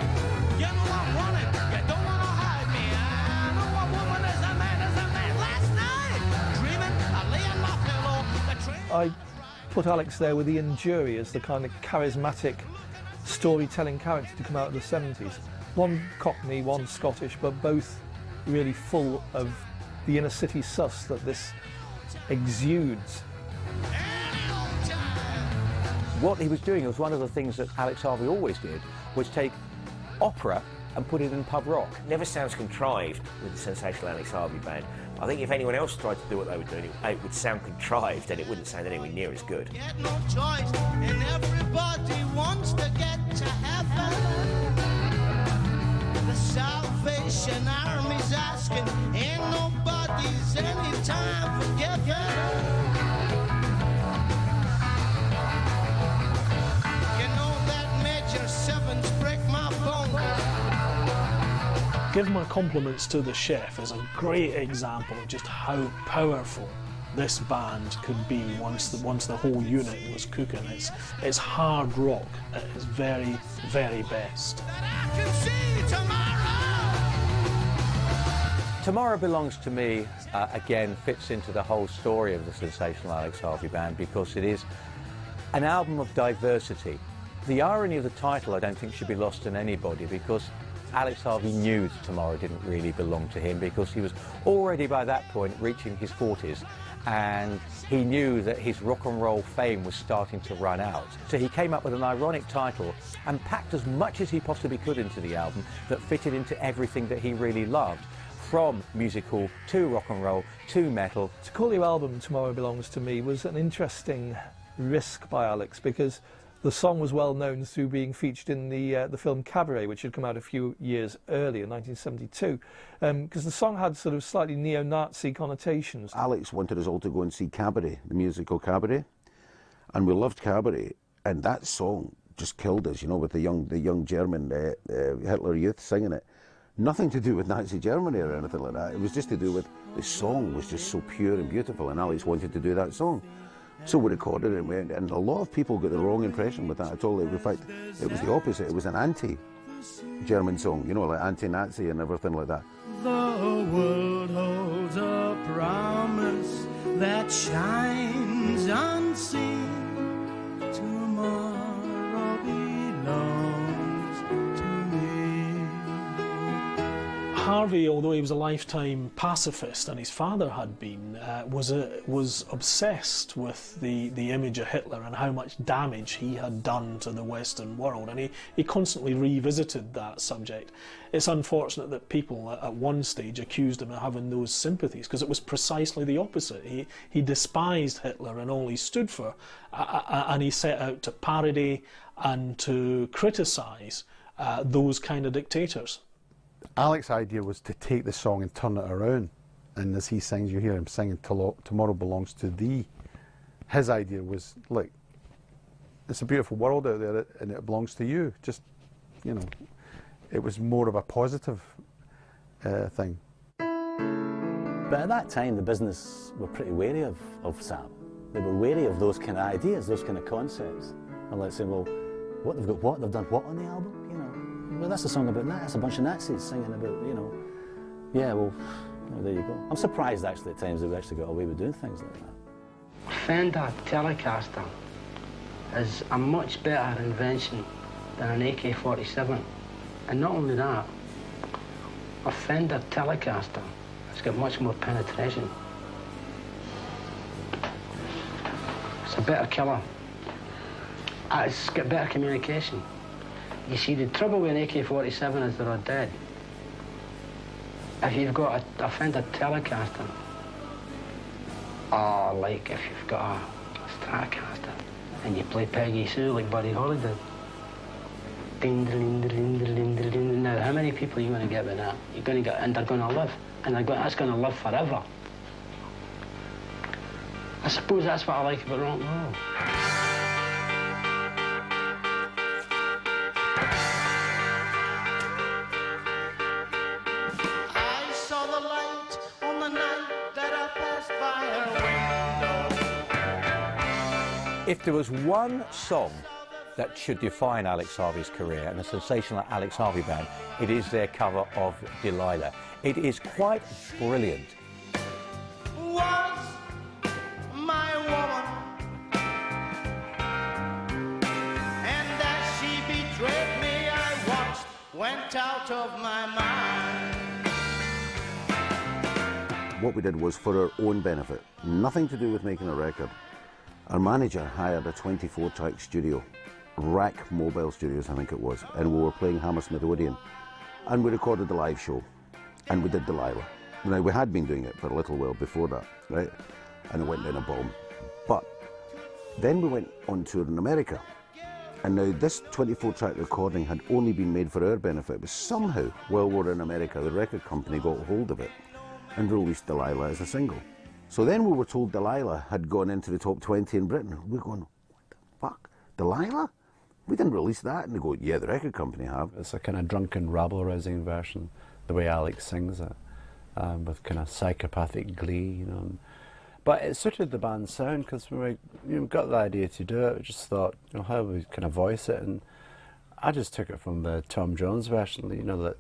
You know I'm running. You don't want to hide me. I know a woman is a man is a man. Last night, dreaming, I lay on my pillow. The train. I put Alex there with Ian Jury as the kind of charismatic storytelling character to come out of the 70s. One Cockney, one Scottish, but both really full of the inner city sus that this exudes. What he was doing, it was one of the things that Alex Harvey always did, was take opera and put it in pub rock. Never sounds contrived with the Sensational Alex Harvey band. I think if anyone else tried to do what they were doing, it would sound contrived and it wouldn't sound anywhere near as good. Get no choice, and everybody wants to get to heaven. The Salvation Army's asking, ain't nobody's anytime forgiven. Give my compliments to the chef is a great example of just how powerful this band could be once the whole unit was cooking. It's hard rock at its very, very best. Tomorrow Belongs to Me, again, fits into the whole story of the Sensational Alex Harvey Band because it is an album of diversity. The irony of the title, I don't think, should be lost on anybody because Alex Harvey knew that Tomorrow didn't really belong to him because he was already by that point reaching his 40s and he knew that his rock and roll fame was starting to run out. So he came up with an ironic title and packed as much as he possibly could into the album that fitted into everything that he really loved, from musical to rock and roll to metal. To call the album Tomorrow Belongs to Me was an interesting risk by Alex because the song was well known through being featured in the film Cabaret, which had come out a few years earlier, 1972, because the song had sort of slightly neo-Nazi connotations. Alex wanted us all to go and see Cabaret, the musical Cabaret, and we loved Cabaret, and that song just killed us, you know, with the young German Hitler Youth singing it. Nothing to do with Nazi Germany or anything like that. It was just to do with the song was just so pure and beautiful, and Alex wanted to do that song. So we recorded it, and a lot of people got the wrong impression with that at all. In fact, it was the opposite. It was an anti-German song, you know, like anti-Nazi and everything like that. The world holds a promise that shines unseen. Tomorrow belongs to me. Harvey, although he was a lifetime pacifist, and his father had been, was obsessed with the image of Hitler and how much damage he had done to the Western world, and he constantly revisited that subject. It's unfortunate that people at one stage accused him of having those sympathies, because it was precisely the opposite. He despised Hitler and all he stood for, and he set out to parody and to criticise those kind of dictators. Alex's idea was to take the song and turn it around, and as he sings, you hear him singing Tomorrow Belongs to Thee. His idea was, like, it's a beautiful world out there and it belongs to you. Just, you know, it was more of a positive thing. But at that time the business were pretty wary of SAHB. They were wary of those kind of ideas, those kind of concepts. And let's say, well, what they've got, what they've done, what on the album, you know? Well, that's a song about that. That's a bunch of Nazis singing about, you know. Yeah, well, there you go. I'm surprised actually at times they've actually got away with doing things like that. Fender Telecaster is a much better invention than an AK-47. And not only that, a Fender Telecaster has got much more penetration. It's a better killer. It's got better communication. You see, the trouble with an AK-47 is they're all dead. If you've got a Fender Telecaster, or like if you've got a Stratocaster, and you play Peggy Sue like Buddy Holly did. Ding, ding, ding, ding, ding, ding. Now, how many people are you going to get with that? You're going to get, and they're going to live, and that's going to live forever. I suppose that's what I like about rock and roll. If there was one song that should define Alex Harvey's career and the Sensational Alex Harvey Band, it is their cover of Delilah. It is quite brilliant. Was my woman, and as she betrayed me, I went out of my mind. what we did was for our own benefit, nothing to do with making a record. Our manager hired a 24-track studio, Rack Mobile Studios I think it was, and we were playing Hammersmith Odeon. And we recorded the live show, and we did Delilah. Now, we had been doing it for a little while before that, right? And it went down a bomb. But then we went on tour in America. And now this 24-track recording had only been made for our benefit, but somehow, while we were in America, the record company got hold of it and released Delilah as a single. So then we were told Delilah had gone into the top 20 in Britain. We're going, what the fuck? Delilah? We didn't release that. And they go, yeah, the record company have. It's a kind of drunken, rabble-rousing version, the way Alex sings it, with kind of psychopathic glee, you know. But it suited the band's sound, because when we got the idea to do it, we just thought, you know, how we kind of voice it, and I just took it from the Tom Jones version, you know,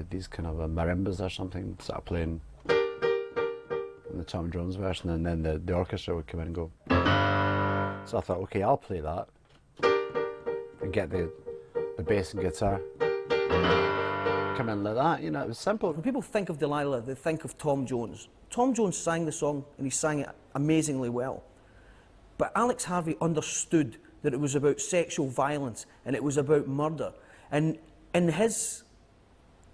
these kind of marimbas or something, started playing in the Tom Jones version, and then the orchestra would come in and go. So I thought, okay, I'll play that, and get the bass and guitar, come in like that, you know, it was simple. When people think of Delilah, they think of Tom Jones. Tom Jones sang the song, and he sang it amazingly well. But Alex Harvey understood that it was about sexual violence, and it was about murder. And in his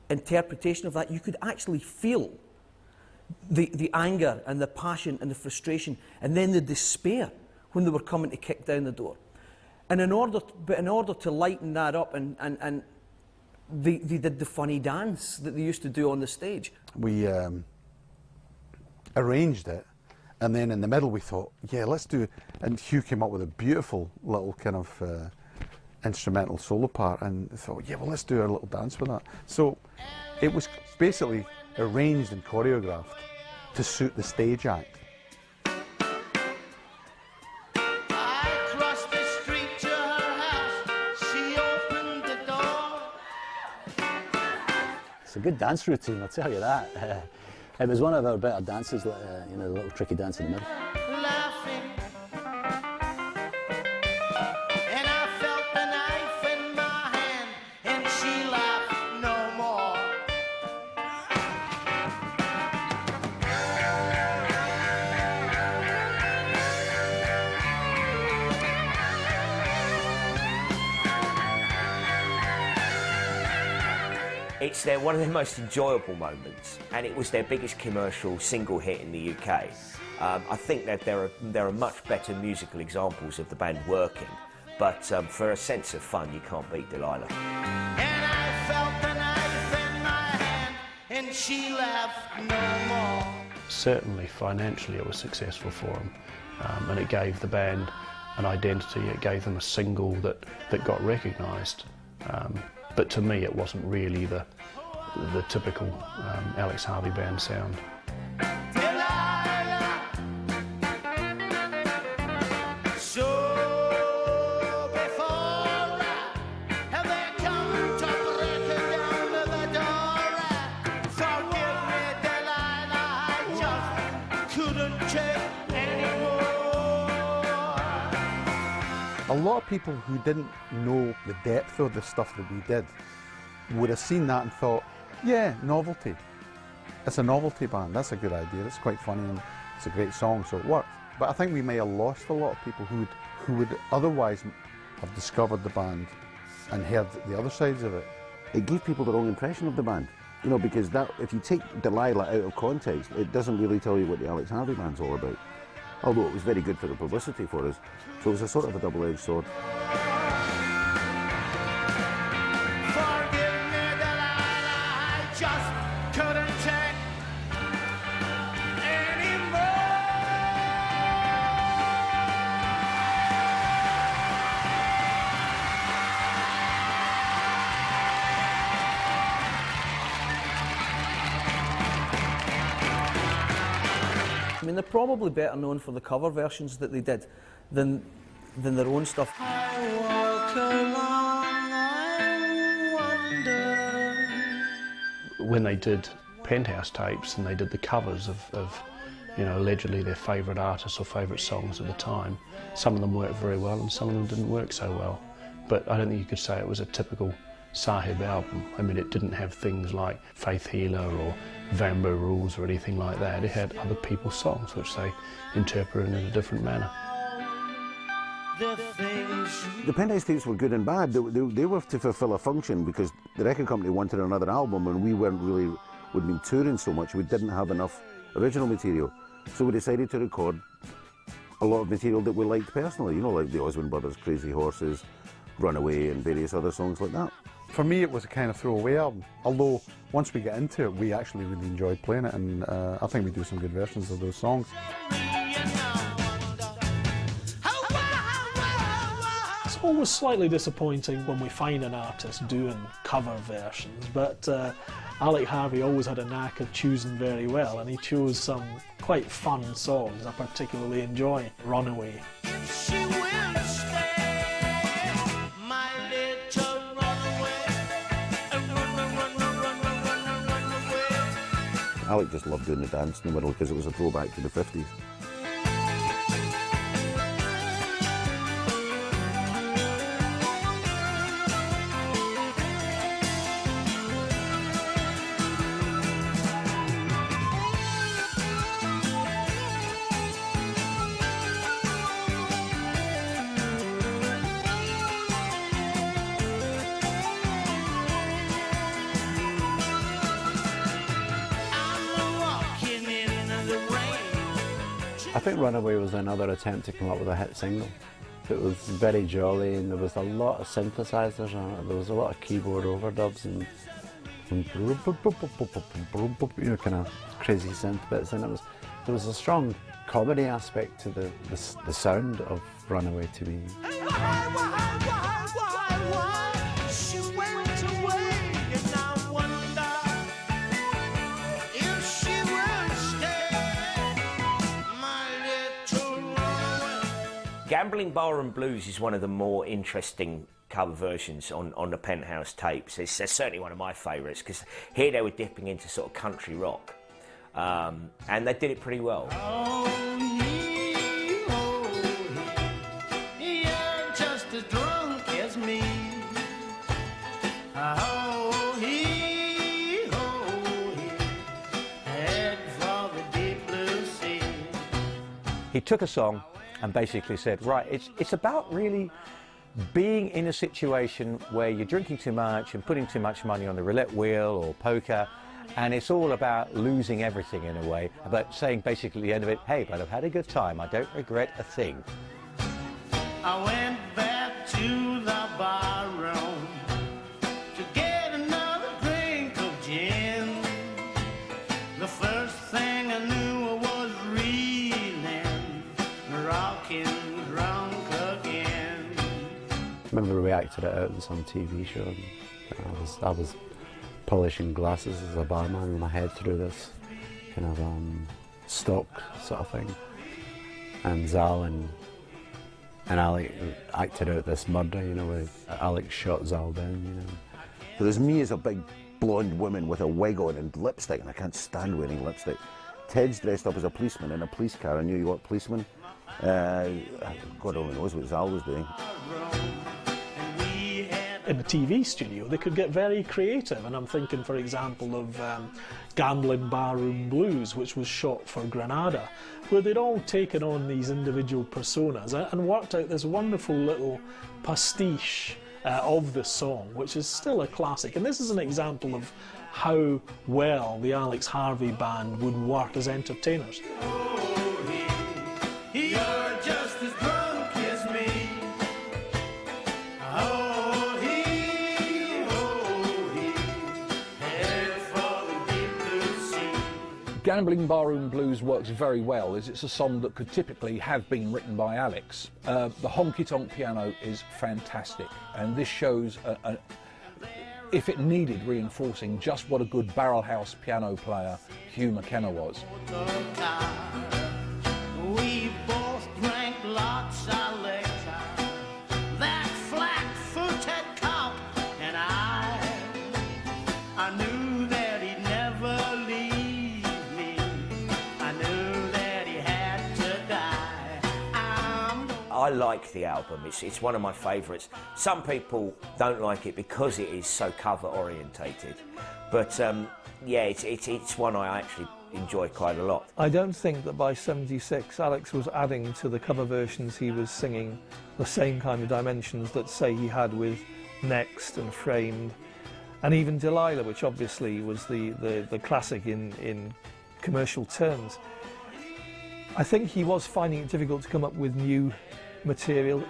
interpretation of that, you could actually feel the anger and the passion and the frustration, and then the despair when they were coming to kick down the door. And in order to lighten that up, and they did the funny dance that they used to do on the stage. We arranged it, and then in the middle we thought, yeah, let's do it. And Hugh came up with a beautiful little kind of instrumental solo part, and thought, yeah, well, let's do a little dance with that. So it was basically arranged and choreographed to suit the stage act. It's a good dance routine, I'll tell you that. It was one of our better dances, you know, the little tricky dance in the middle. Laughing, and I felt the knife in my hand, and she laughed no more. It's one of their most enjoyable moments, and it was their biggest commercial single hit in the UK. I think that there are much better musical examples of the band working, but for a sense of fun, you can't beat Delilah. And I felt the knife in my hand, and she laughed no more. Certainly financially it was successful for them, and it gave the band an identity, it gave them a single that got recognised. But to me, it wasn't really the typical Alex Harvey band sound. Delilah, so before have they come to break it down to the door? Forgive me, Delilah, I just couldn't take anymore. A lot of people who didn't know the depth of the stuff that we did would have seen that and thought, yeah, novelty. It's a novelty band, that's a good idea, it's quite funny and it's a great song, so it works. But I think we may have lost a lot of people who would otherwise have discovered the band and heard the other sides of it. It gave people the wrong impression of the band, you know, because that, if you take Delilah out of context, it doesn't really tell you what the Alex Harvey band's all about. Although it was very good for the publicity for us, so it was a sort of a double-edged sword. Just couldn't take anymore. I mean, they're probably better known for the cover versions that they did than their own stuff. I walk along, I wonder. When they did Penthouse Tapes and they did the covers of you know, allegedly their favourite artists or favourite songs at the time, some of them worked very well and some of them didn't work so well. But I don't think you could say it was a typical SAHB album. I mean, it didn't have things like Faith Healer or Vambo Rules or anything like that. It had other people's songs which they interpreted in a different manner. The Penthouse Tapes were good and bad. They were to fulfill a function because the record company wanted another album and we we'd been touring so much we didn't have enough original material. So we decided to record a lot of material that we liked personally, you know, like the Osmond Brothers, Crazy Horses, Runaway and various other songs like that. For me it was a kind of throwaway album, although once we get into it we actually really enjoyed playing it, and I think we do some good versions of those songs. It's always slightly disappointing when we find an artist doing cover versions, but Alex Harvey always had a knack of choosing very well, and he chose some quite fun songs. I particularly enjoy Runaway. Alex just loved doing the dance in the middle because it was a throwback to the 50s. I think Runaway was another attempt to come up with a hit single. It was very jolly and there was a lot of synthesizers on it. There was a lot of keyboard overdubs and you know, kind of crazy synth bits, and there was a strong comedy aspect to the sound of Runaway to me. Gambling Barroom Blues is one of the more interesting cover versions on the Penthouse Tapes. It's certainly one of my favourites because here they were dipping into sort of country rock, and they did it pretty well. You're just as drunk as me. Head for the deep blue sea. He took a song and basically said, right, it's about really being in a situation where you're drinking too much and putting too much money on the roulette wheel or poker, and it's all about losing everything in a way, but saying basically at the end of it, hey, but I've had a good time, I don't regret a thing. I went back to the bar room to get another drink of gin. The first thing I knew I was reeling, rocking drunk again. I remember we acted it out in some TV show, and I was polishing glasses as a barman with my head through this kind of stock sort of thing, and Zal and Alec acted out this murder, you know, where Alex shot Zal down, you know. So there's me as a big blonde woman with a wig on and lipstick, and I can't stand wearing lipstick. Ted's dressed up as a policeman in a police car, a New York policeman. God only knows what Zal was doing. In the TV studio, they could get very creative, and I'm thinking, for example, of Gambling Barroom Blues, which was shot for Granada, where they'd all taken on these individual personas and worked out this wonderful little pastiche of the song, which is still a classic. And this is an example of how well the Alex Harvey band would work as entertainers. You're just as drunk as me. Gambling Barroom Blues works very well as it's a song that could typically have been written by Alex. The honky-tonk piano is fantastic, and this shows, if it needed reinforcing, just what a good barrel house piano player Hugh Mckenna was. We both drank lots of liquor. That flat-footed cop and I knew that he'd never leave me. I knew that he had to die. I I like the album. It's one of my favourites. Some people don't like it because it is so cover orientated, but yeah, it's one I actually enjoy quite a lot. I don't think that by 76 Alex was adding to the cover versions he was singing the same kind of dimensions that, say, he had with Next and Framed, and even Delilah, which obviously was the classic in commercial terms. I think he was finding it difficult to come up with new material.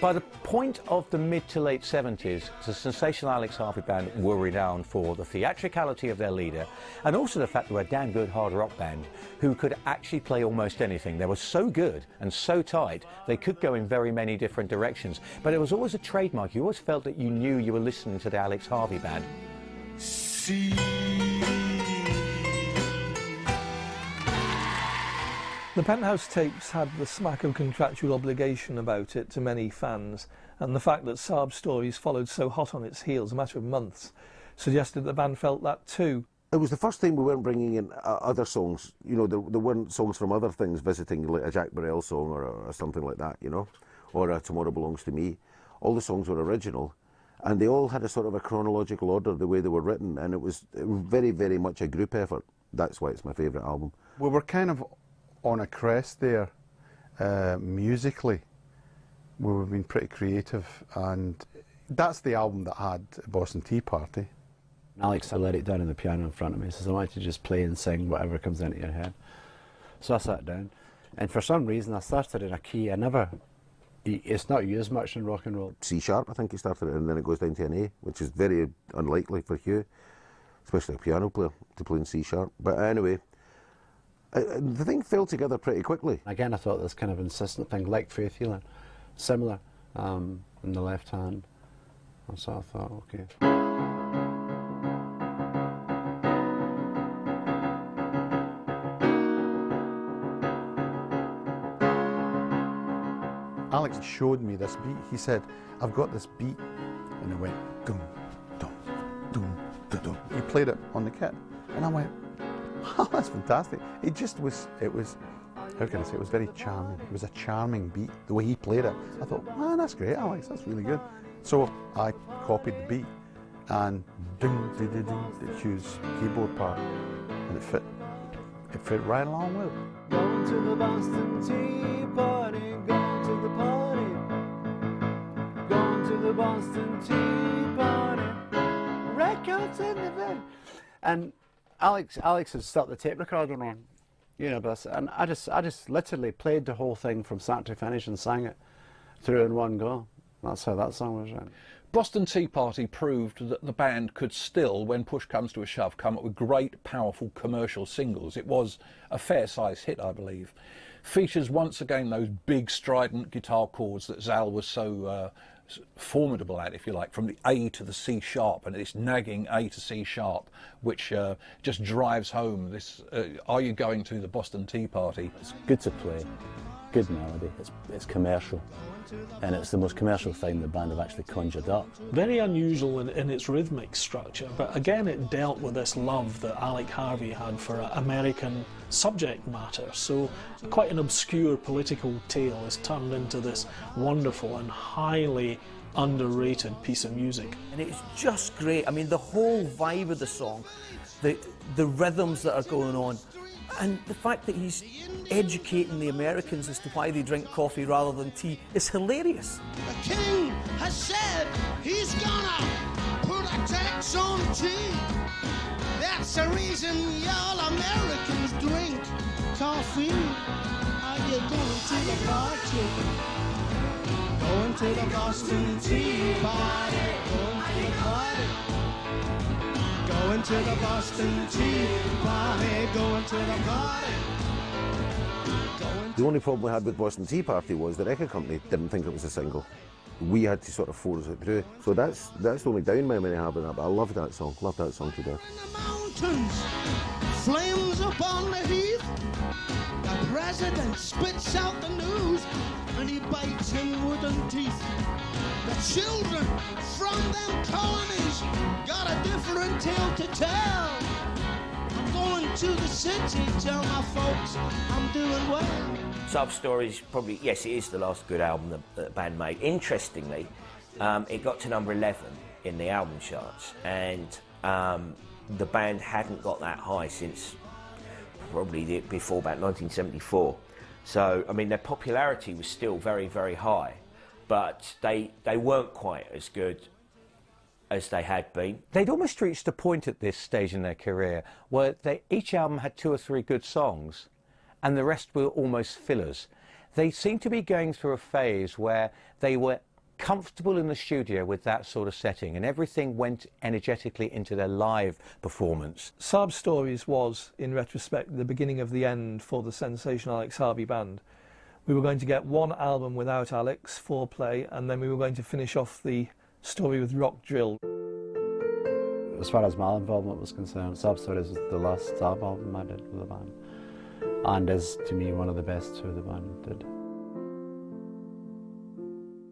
By the point of the mid to late 70s, the Sensational Alex Harvey Band were renowned for the theatricality of their leader, and also the fact they were a damn good hard rock band who could actually play almost anything. They were so good and so tight, they could go in very many different directions. But it was always a trademark. You always felt that you knew you were listening to the Alex Harvey Band. The Penthouse Tapes had the smack of contractual obligation about it to many fans, and the fact that SAHB Stories followed so hot on its heels, a matter of months, suggested the band felt that too. It was the first time we weren't bringing in other songs. You know, there weren't songs from other things visiting, like a Jack Burrell song or something like that, you know, or a Tomorrow Belongs to Me. All the songs were original, and they all had a sort of a chronological order, the way they were written, and it was very, very much a group effort. That's why it's my favourite album. We were kind of on a crest there, musically. We've been pretty creative, and that's the album that had Boston Tea Party. Alex, I let it down on the piano in front of me, so I wanted to just play and sing whatever comes into your head. So I sat down, and for some reason I started in a key it's not used much in rock and roll. C sharp, I think he started it, and then it goes down to an A, which is very unlikely for Hugh, especially a piano player, to play in C sharp. But anyway, the thing fell together pretty quickly. Again, I thought this kind of insistent thing, like Faith Healer, similar in the left hand. And so I thought, okay. Alex showed me this beat. He said, I've got this beat. And it went, dum, dum, dum, dum, dum. He played it on the kit. And I went, oh, that's fantastic. It was, how can I say, it was very charming. It was a charming beat, the way he played it. I thought, man, that's great, Alex, that's really good. So I copied the beat and ding, ding, ding, ding, the Hugh's keyboard part, and it fit right along with it. Going to the Boston Tea Party, going to the party, going to the Boston Tea Party, Records in the bed. And Alex had stuck the tape recorder on, you know, and I just literally played the whole thing from start to finish and sang it through in one go. That's how that song was written. Boston Tea Party proved that the band could still, when push comes to a shove, come up with great, powerful commercial singles. It was a fair-sized hit, I believe. Features once again those big strident guitar chords that Zal was so formidable at, if you like, from the A to the C sharp, and this nagging A to C sharp, which just drives home this, are you going to the Boston Tea Party? It's good to play, good melody, it's commercial, and it's the most commercial thing the band have actually conjured up. Very unusual in its rhythmic structure, but again it dealt with this love that Alex Harvey had for American subject matter. So quite an obscure political tale is turned into this wonderful and highly underrated piece of music. And it's just great. I mean, the whole vibe of the song, the rhythms that are going on, and the fact that he's educating the Americans as to why they drink coffee rather than tea is hilarious. The king has said he's gonna put a tax on tea. That's the reason y'all Americans drink coffee. Are you going to the party? Going to the Boston Tea Party. Going to the party. Going to the Boston Tea Party. Going to the party. The only problem we had with Boston Tea Party was the record company didn't think it was a single. We had to sort of force it through. So that's the only down memory I have of that, but I love that song to death. Mountains, flames upon the heath. The president spits out the news and he bites in wooden teeth. The children from them colonies got a different tale to tell. I'm going back to the city, tell my folks I'm doing well. SAHB Stories, probably, yes, it is the last good album that the band made. Interestingly, it got to number 11 in the album charts, and the band hadn't got that high since probably before about 1974. So, I mean, their popularity was still very, very high, but they weren't quite as good as they had been. They'd almost reached a point at this stage in their career where each album had 2 or 3 good songs, and the rest were almost fillers. They seemed to be going through a phase where they were comfortable in the studio with that sort of setting, and everything went energetically into their live performance. SAHB Stories was, in retrospect, the beginning of the end for the Sensational Alex Harvey band. We were going to get one album without Alex, Foreplay, and then we were going to finish off the story with Rock Drill. As far as my involvement was concerned, SAHB Stories was the last SAHB album I did with the band, and is, to me, one of the best the band did.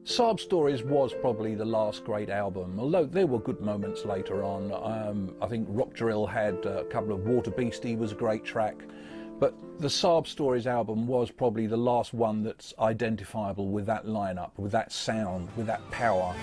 SAHB Stories was probably the last great album, although there were good moments later on. I think Rock Drill had a couple of Water Beastie was a great track, but the SAHB Stories album was probably the last one that's identifiable with that lineup, with that sound, with that power.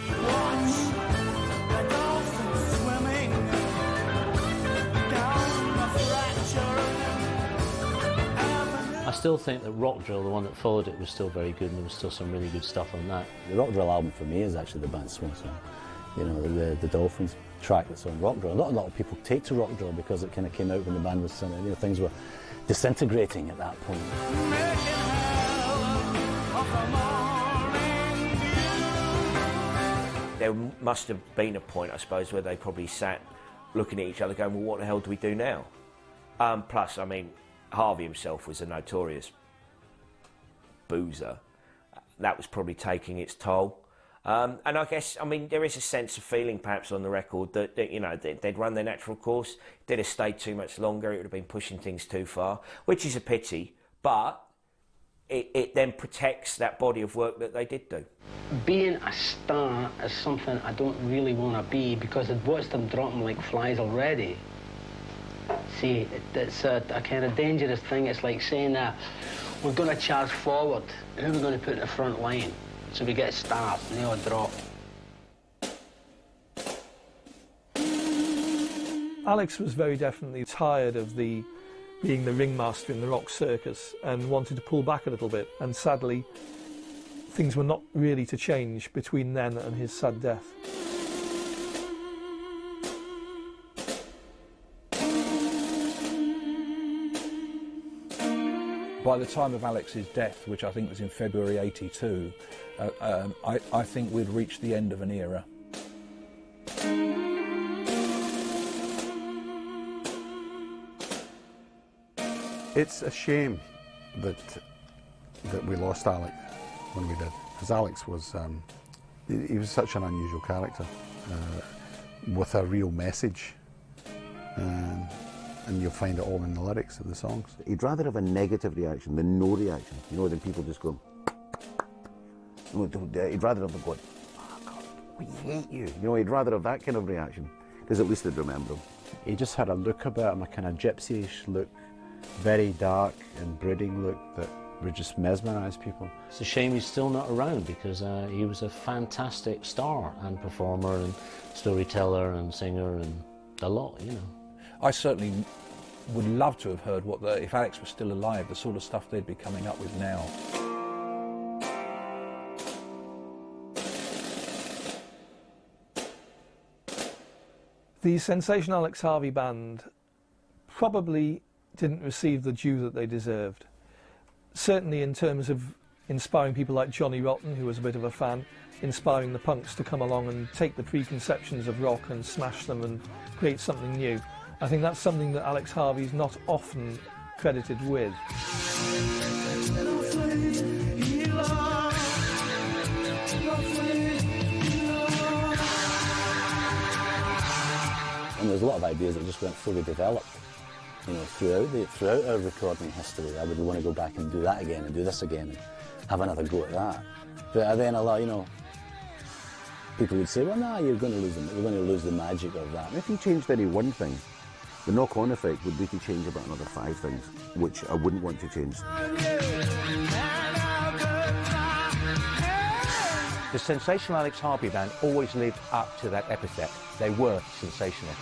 I still think that Rock Drill, the one that followed it, was still very good, and there was still some really good stuff on that. The Rock Drill album for me is actually the band's swan song. You know, the Dolphins track that's on Rock Drill. Not a lot of people take to Rock Drill because it kind of came out when the band was, you know, things were disintegrating at that point. There must have been a point, I suppose, where they probably sat looking at each other going, well, what the hell do we do now? Plus, I mean, Harvey himself was a notorious boozer. That was probably taking its toll. And I guess, I mean, there is a sense of feeling perhaps on the record that you know, they'd run their natural course. If they'd have stayed too much longer, it would have been pushing things too far, which is a pity, but it then protects that body of work that they did do. Being a star is something I don't really want to be, because I've watched them drop them like flies already. See, it's a kind of dangerous thing. It's like saying that we're going to charge forward. Who are we going to put in the front line? So we get stars and they all drop. Alex was very definitely tired of being the ringmaster in the rock circus and wanted to pull back a little bit. And sadly, things were not really to change between then and his sad death. By the time of Alex's death, which I think was in February '82, I think we'd reached the end of an era. It's a shame that we lost Alex when we did, because Alex was he was such an unusual character with a real message. And you'll find it all in the lyrics of the songs. He'd rather have a negative reaction than no reaction, you know, than people just go. He'd rather have them going, oh God, we hate you. You know, he'd rather have that kind of reaction, because at least they'd remember him. He just had a look about him, a kind of gypsy-ish look, very dark and brooding look that would just mesmerise people. It's a shame he's still not around, because he was a fantastic star and performer and storyteller and singer and a lot, you know. I certainly would love to have heard if Alex was still alive, the sort of stuff they'd be coming up with now. The Sensational Alex Harvey band probably didn't receive the due that they deserved. Certainly in terms of inspiring people like Johnny Rotten, who was a bit of a fan, inspiring the punks to come along and take the preconceptions of rock and smash them and create something new. I think that's something that Alex Harvey's not often credited with. And there's a lot of ideas that just weren't fully developed, you know, throughout our recording history. I would want to go back and do that again and do this again and have another go at that. But then a lot, you know, people would say, well, no, you're going to lose the magic of that. If you changed any one thing, The knock-on effect would be to change about another 5 things, which I wouldn't want to change. The Sensational Alex Harvey band always lived up to that epithet. They were sensational.